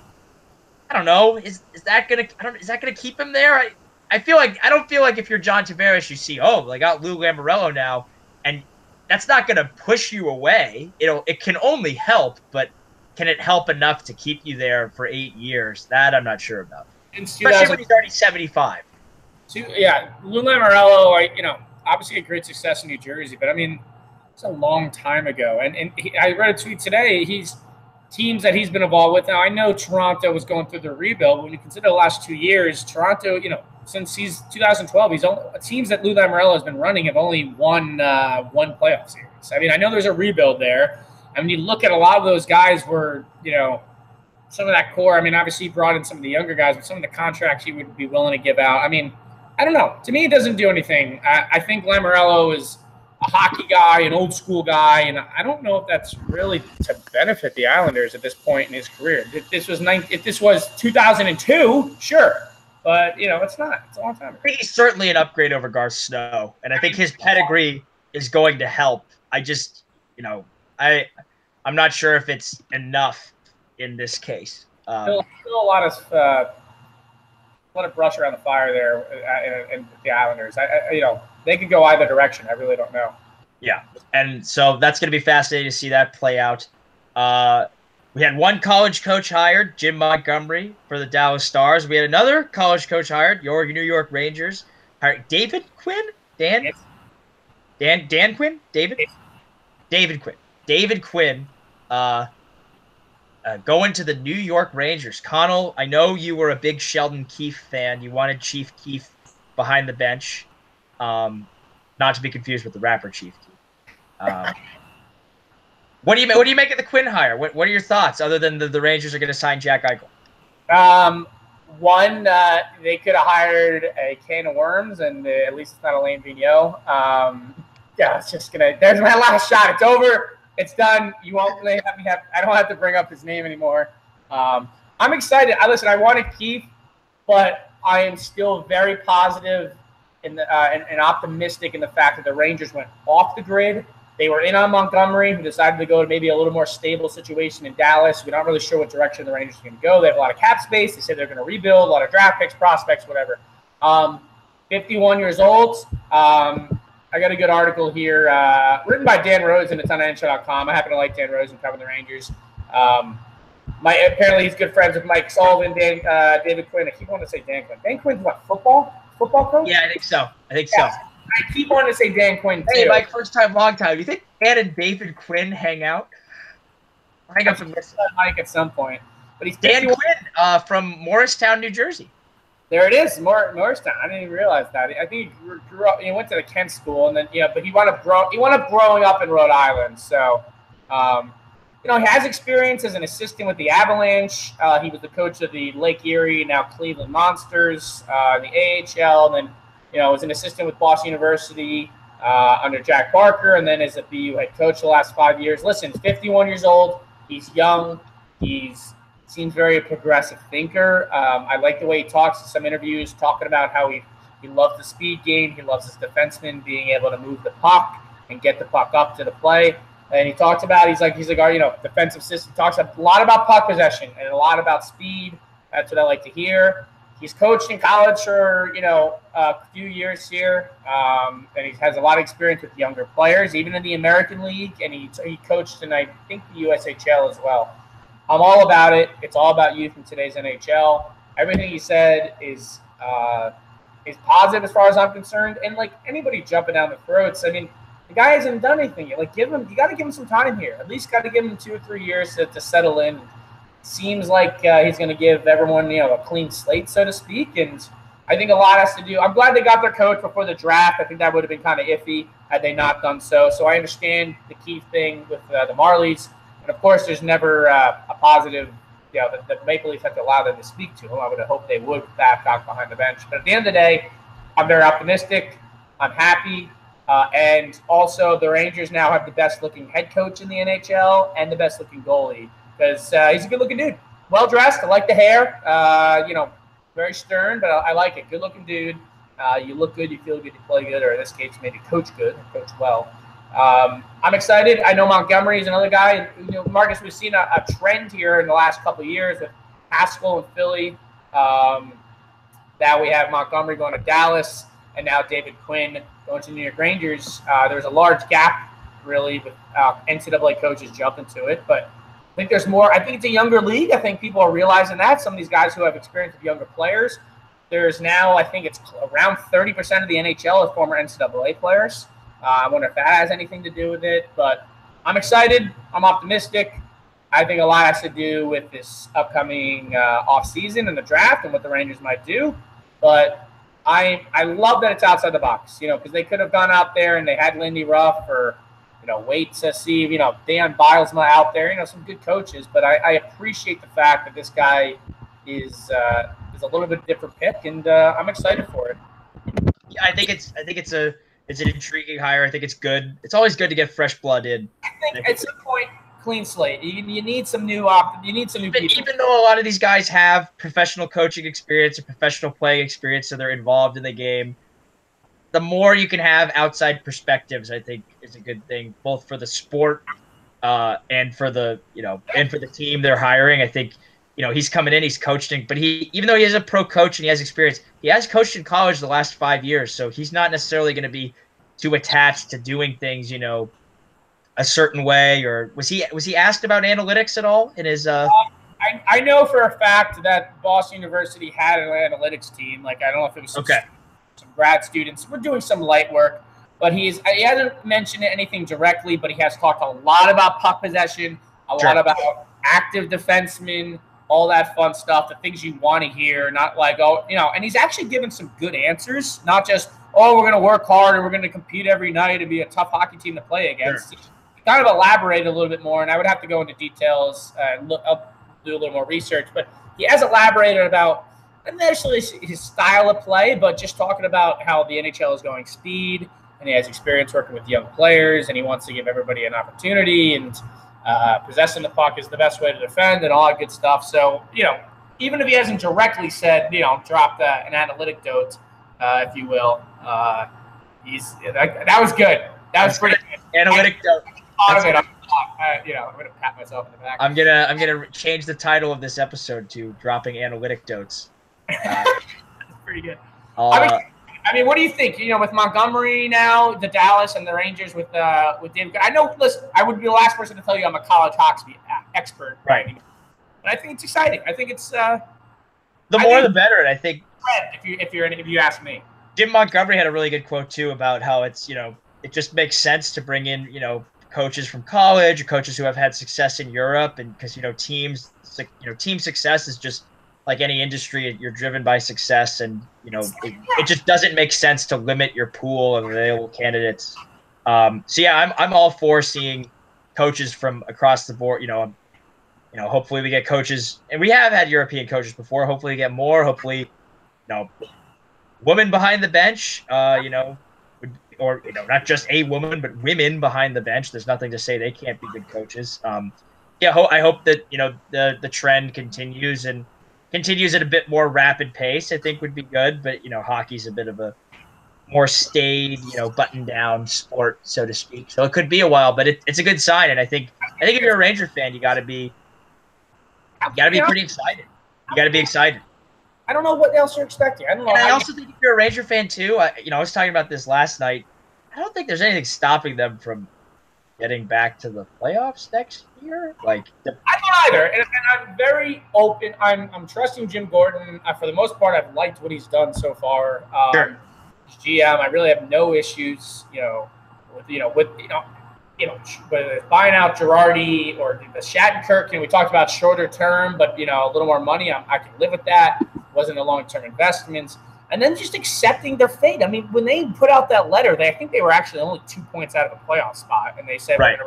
I don't know. Is that gonna keep him there? I don't feel like if you're John Tavares, you see, they got Lou Lamoriello now, and that's not gonna push you away. It can only help, but can it help enough to keep you there for 8 years? That I'm not sure about. Especially when he's already 75. Yeah, Lou Lamoriello, obviously had great success in New Jersey, but I mean, it's a long time ago. And I read a tweet today. Teams that he's been involved with. Now, I know Toronto was going through the rebuild. But when you consider the last 2 years, Toronto, since he's 2012, teams that Lou Lamoriello has been running have only won one playoff series. I mean, I know there's a rebuild there. I mean, you look at a lot of those guys were, some of that core. I mean, obviously he brought in some of the younger guys, but some of the contracts he would be willing to give out. I mean, I don't know. To me, it doesn't do anything. I think Lamoriello is a hockey guy, an old school guy, and I don't know if that's really to benefit the Islanders at this point in his career. If this was 2002, sure, but it's not. It's a long time ago. I think he's certainly an upgrade over Garth Snow, and I think his pedigree is going to help. I just, I'm not sure if it's enough in this case. Still a lot of brush around the fire there in the Islanders. They could go either direction. I really don't know. Yeah, and so that's going to be fascinating to see that play out. We had one college coach hired, Jim Montgomery, for the Dallas Stars. We had another college coach hired, your New York Rangers, hired David Quinn? Dan Quinn? David Quinn. David Quinn going to the New York Rangers. Conall, I know you were a big Sheldon Keefe fan. You wanted Chief Keefe behind the bench. Not to be confused with the rapper Chief Keef. What do you make of the Quinn hire? What are your thoughts other than the Rangers are going to sign Jack Eichel? One, they could have hired a can of worms, and at least it's not Alain Vigneault. It's just gonna. There's my last shot. It's over. It's done. You won't really have me have. I don't have to bring up his name anymore. I'm excited. I wanted Keith, but I am still very positive and optimistic in the fact that the Rangers went off the grid. They were in on Montgomery, who decided to go to maybe a little more stable situation in Dallas. We're not really sure what direction the Rangers are going to go. They have a lot of cap space. They said they're going to rebuild, a lot of draft picks, prospects, whatever. 51 years old. I got a good article here written by Dan Rosen. It's on NHL.com. I happen to like Dan Rosen covering the Rangers. Apparently he's good friends with Mike Sullivan, David Quinn. I keep wanting to say Dan Quinn. Dan Quinn's what, football coach? Yeah, I think so. I keep wanting to say Dan Quinn, too. Hey, Mike, first time, long time. Do you think Dan and David Quinn hang out? I got some Mike at some point. But he's Dan Quinn from Morristown, New Jersey. There it is, Morristown. I didn't even realize that. I think he grew up. He went to the Kent school, and then but he wound up growing up in Rhode Island. So, he has experience as an assistant with the Avalanche. He was the coach of the Lake Erie, now Cleveland Monsters, the AHL, and then was an assistant with Boston University under Jack Barker, and then as a BU head coach the last 5 years. Listen, 51 years old. He's young. Seems very a progressive thinker. I like the way he talks in some interviews, talking about how he loves the speed game. He loves his defensemen being able to move the puck and get the puck up to the play. And he talks about he's like our defensive system. He talks a lot about puck possession and a lot about speed. That's what I like to hear. He's coached in college for a few years here, and he has a lot of experience with younger players, even in the American League, and he coached in I think the USHL as well. I'm all about it. It's all about youth in today's NHL. Everything he said is positive as far as I'm concerned, and like anybody jumping down the throats, I mean, the guy hasn't done anything yet. Like you got to give him some time here. At least got to give him 2 or 3 years to settle in. Seems like he's going to give everyone, a clean slate, so to speak. And I think a lot has to do. I'm glad they got their coach before the draft. I think that would have been kind of iffy had they not done so. So I understand the key thing with the Marlies. And of course, there's never a positive. The Maple Leafs have to allow them to speak to him. I would have hoped they would with Babcock behind the bench. But at the end of the day, I'm very optimistic. I'm happy. And also, the Rangers now have the best-looking head coach in the NHL and the best-looking goalie. Because he's a good-looking dude. Well-dressed. I like the hair. Very stern, but I like it. Good-looking dude. You look good. You feel good. You play good. Or in this case, maybe coach good. Coach well. I'm excited. I know Montgomery is another guy. Marcus, we've seen a trend here in the last couple of years with Haskell and Philly. Now we have Montgomery going to Dallas, and now David Quinn going to New York Rangers. There's a large gap, really, with NCAA coaches jumping to it. But I think there's more. I think it's a younger league. I think people are realizing that. Some of these guys who have experience with younger players. There's now, I think it's around 30% of the NHL are former NCAA players. I wonder if that has anything to do with it. But I'm excited. I'm optimistic. I think a lot has to do with this upcoming offseason and the draft and what the Rangers might do. But I love that it's outside the box, because they could have gone out there and they had Lindy Ruff or wait to see, Dan Bilesma out there, some good coaches. But I appreciate the fact that this guy is a little bit different pick, and I'm excited for it. Yeah, I think it's an intriguing hire. I think it's good. It's always good to get fresh blood in. I think at some point, clean slate. You need some new people. Even though a lot of these guys have professional coaching experience or professional playing experience, so they're involved in the game, the more you can have outside perspectives, I think, is a good thing, both for the sport and for the and for the team they're hiring. I think he's coming in, he's coaching, but even though he is a pro coach and he has experience, he has coached in college the last 5 years, so he's not necessarily going to be too attached to doing things a certain way. Or was he asked about analytics at all in his? I know for a fact that Boston University had an analytics team. Like I don't know if it was some grad students. We're doing some light work, but he hasn't mentioned anything directly. But he has talked a lot about puck possession, a lot about active defensemen, all that fun stuff, the things you want to hear. Not like and he's actually given some good answers. Not just we're going to work hard and we're going to compete every night and be a tough hockey team to play against. Sure. He kind of elaborated a little bit more, and I would have to go into details and I'll do a little more research. But he has elaborated about not necessarily his style of play, but just talking about how the NHL is going speed, and he has experience working with young players, and he wants to give everybody an opportunity, and possessing the puck is the best way to defend and all that good stuff. So, even if he hasn't directly said, dropped an analytic dote, if you will, that was good. That was pretty good. Analytic dote. I'm going to pat myself in the back. I'm gonna change the title of this episode to "Dropping Analytic Dotes." That's pretty good. I mean, what do you think? With Montgomery now, the Dallas and the Rangers with David. I know. Listen, I would be the last person to tell you I'm a college hockey expert, right? But I think it's exciting. I think it's the more the better. And I think if you ask me, Jim Montgomery had a really good quote too about how it's it just makes sense to bring in coaches from college or coaches who have had success in Europe, and because team success is just like any industry, you're driven by success, and it just doesn't make sense to limit your pool of available candidates. So yeah, I'm all for seeing coaches from across the board. Hopefully we get coaches, and we have had European coaches before. Hopefully we get more. Hopefully, women behind the bench. Or not just a woman, but women behind the bench. There's nothing to say they can't be good coaches. I hope that the trend continues at a bit more rapid pace. I think would be good, but hockey's a bit of a more staid, button down sport, so to speak. So it could be a while, but it's a good sign. And I think if you're a Ranger fan, you got to be pretty excited. You got to be excited. I don't know what else you're expecting. I don't know. And I also think if you're a Ranger fan too, I was talking about this last night. I don't think there's anything stopping them from getting back to the playoffs next year. I don't either, and I'm very open. I'm trusting Jim Gordon. For the most part, I've liked what he's done so far. Sure. GM, I really have no issues. With whether it's buying out Girardi or the Shattenkirk. We talked about shorter term, but a little more money. I can live with that. Wasn't a long-term investment. And then just accepting their fate. I mean, when they put out that letter, I think they were actually only 2 points out of the playoff spot. And they said, right.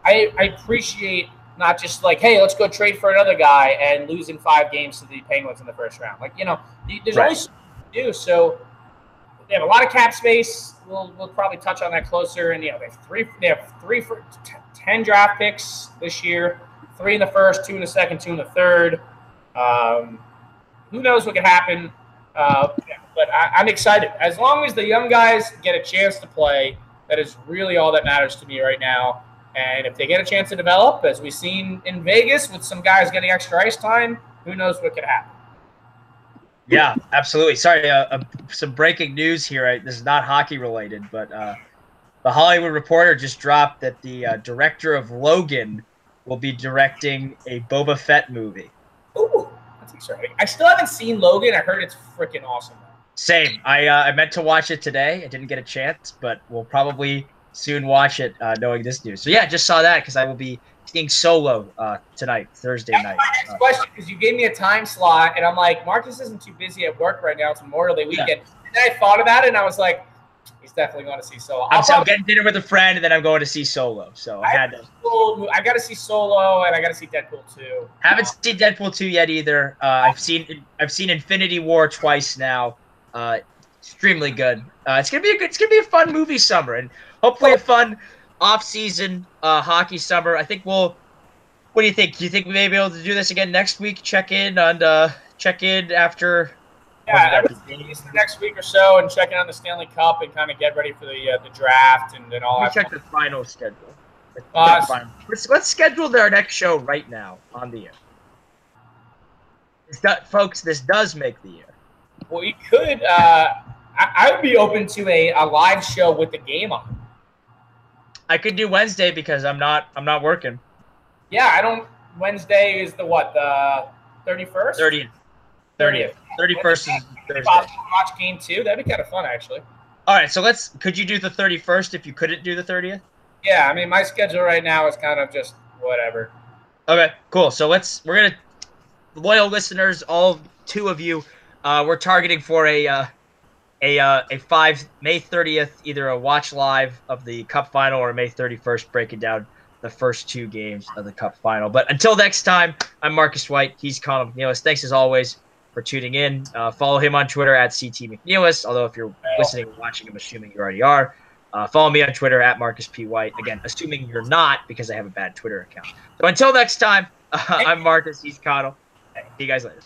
I appreciate not just hey, let's go trade for another guy and losing 5 games to the Penguins in the first round. There's right. only so much to do. So they have a lot of cap space. We'll probably touch on that closer. And, they have 3 for 10 draft picks this year, 3 in the first, 2 in the second, 2 in the third. Who knows what could happen? But I'm excited. As long as the young guys get a chance to play, that is really all that matters to me right now. And if they get a chance to develop, as we've seen in Vegas with some guys getting extra ice time, who knows what could happen. Yeah, absolutely. Sorry, some breaking news here. This is not hockey related, but the Hollywood Reporter just dropped that the director of Logan will be directing a Boba Fett movie. Ooh. Exciting. I still haven't seen Logan. I heard it's freaking awesome. Same. I meant to watch it today. I didn't get a chance, but we'll probably soon watch it knowing this news. So, yeah, just saw that because I will be seeing Solo tonight, Thursday night. That's my next question, because you gave me a time slot, and I'm like, Marcus isn't too busy at work right now. It's Memorial Day weekend. Yeah. And then I thought about it, and I was like, he's definitely going to see Solo. I'm getting dinner with a friend, and then I'm going to see Solo. So I got to see Solo, and I got to see Deadpool 2. Haven't seen Deadpool 2 yet either. I've seen Infinity War twice now. Extremely good. It's gonna be a fun movie summer, and hopefully a fun off-season hockey summer. I think What do you think? Do you think we may be able to do this again next week? Check in after. Yeah, the next week or so, and check in on the Stanley Cup and kind of get ready for the draft and all that. Check the final schedule. Let's schedule our next show right now on the air. Folks, this does make the air. Well, we could. I would be open to a live show with the game on. I could do Wednesday because I'm not working. Yeah, I don't. Wednesday is the 31st? 30th. 31st is Thursday. Watch game 2. That'd be kind of fun, actually. All right, so could you do the 31st if you couldn't do the 30th? Yeah, I mean, my schedule right now is kind of just whatever. Okay, cool. So we're gonna, loyal listeners, all 2 of you, we're targeting for a May 30th, either a watch live of the Cup final or May 31st breaking down the first 2 games of the Cup final. But until next time, I'm Marcus White. He's Conall McNeilis. Thanks as always for tuning in. Follow him on Twitter at CT McNeilis, although if you're listening and watching, I'm assuming you already are. Follow me on Twitter at Marcus P. White. Again, assuming you're not, because I have a bad Twitter account. So until next time, I'm Marcus. He's Conall. See you guys later.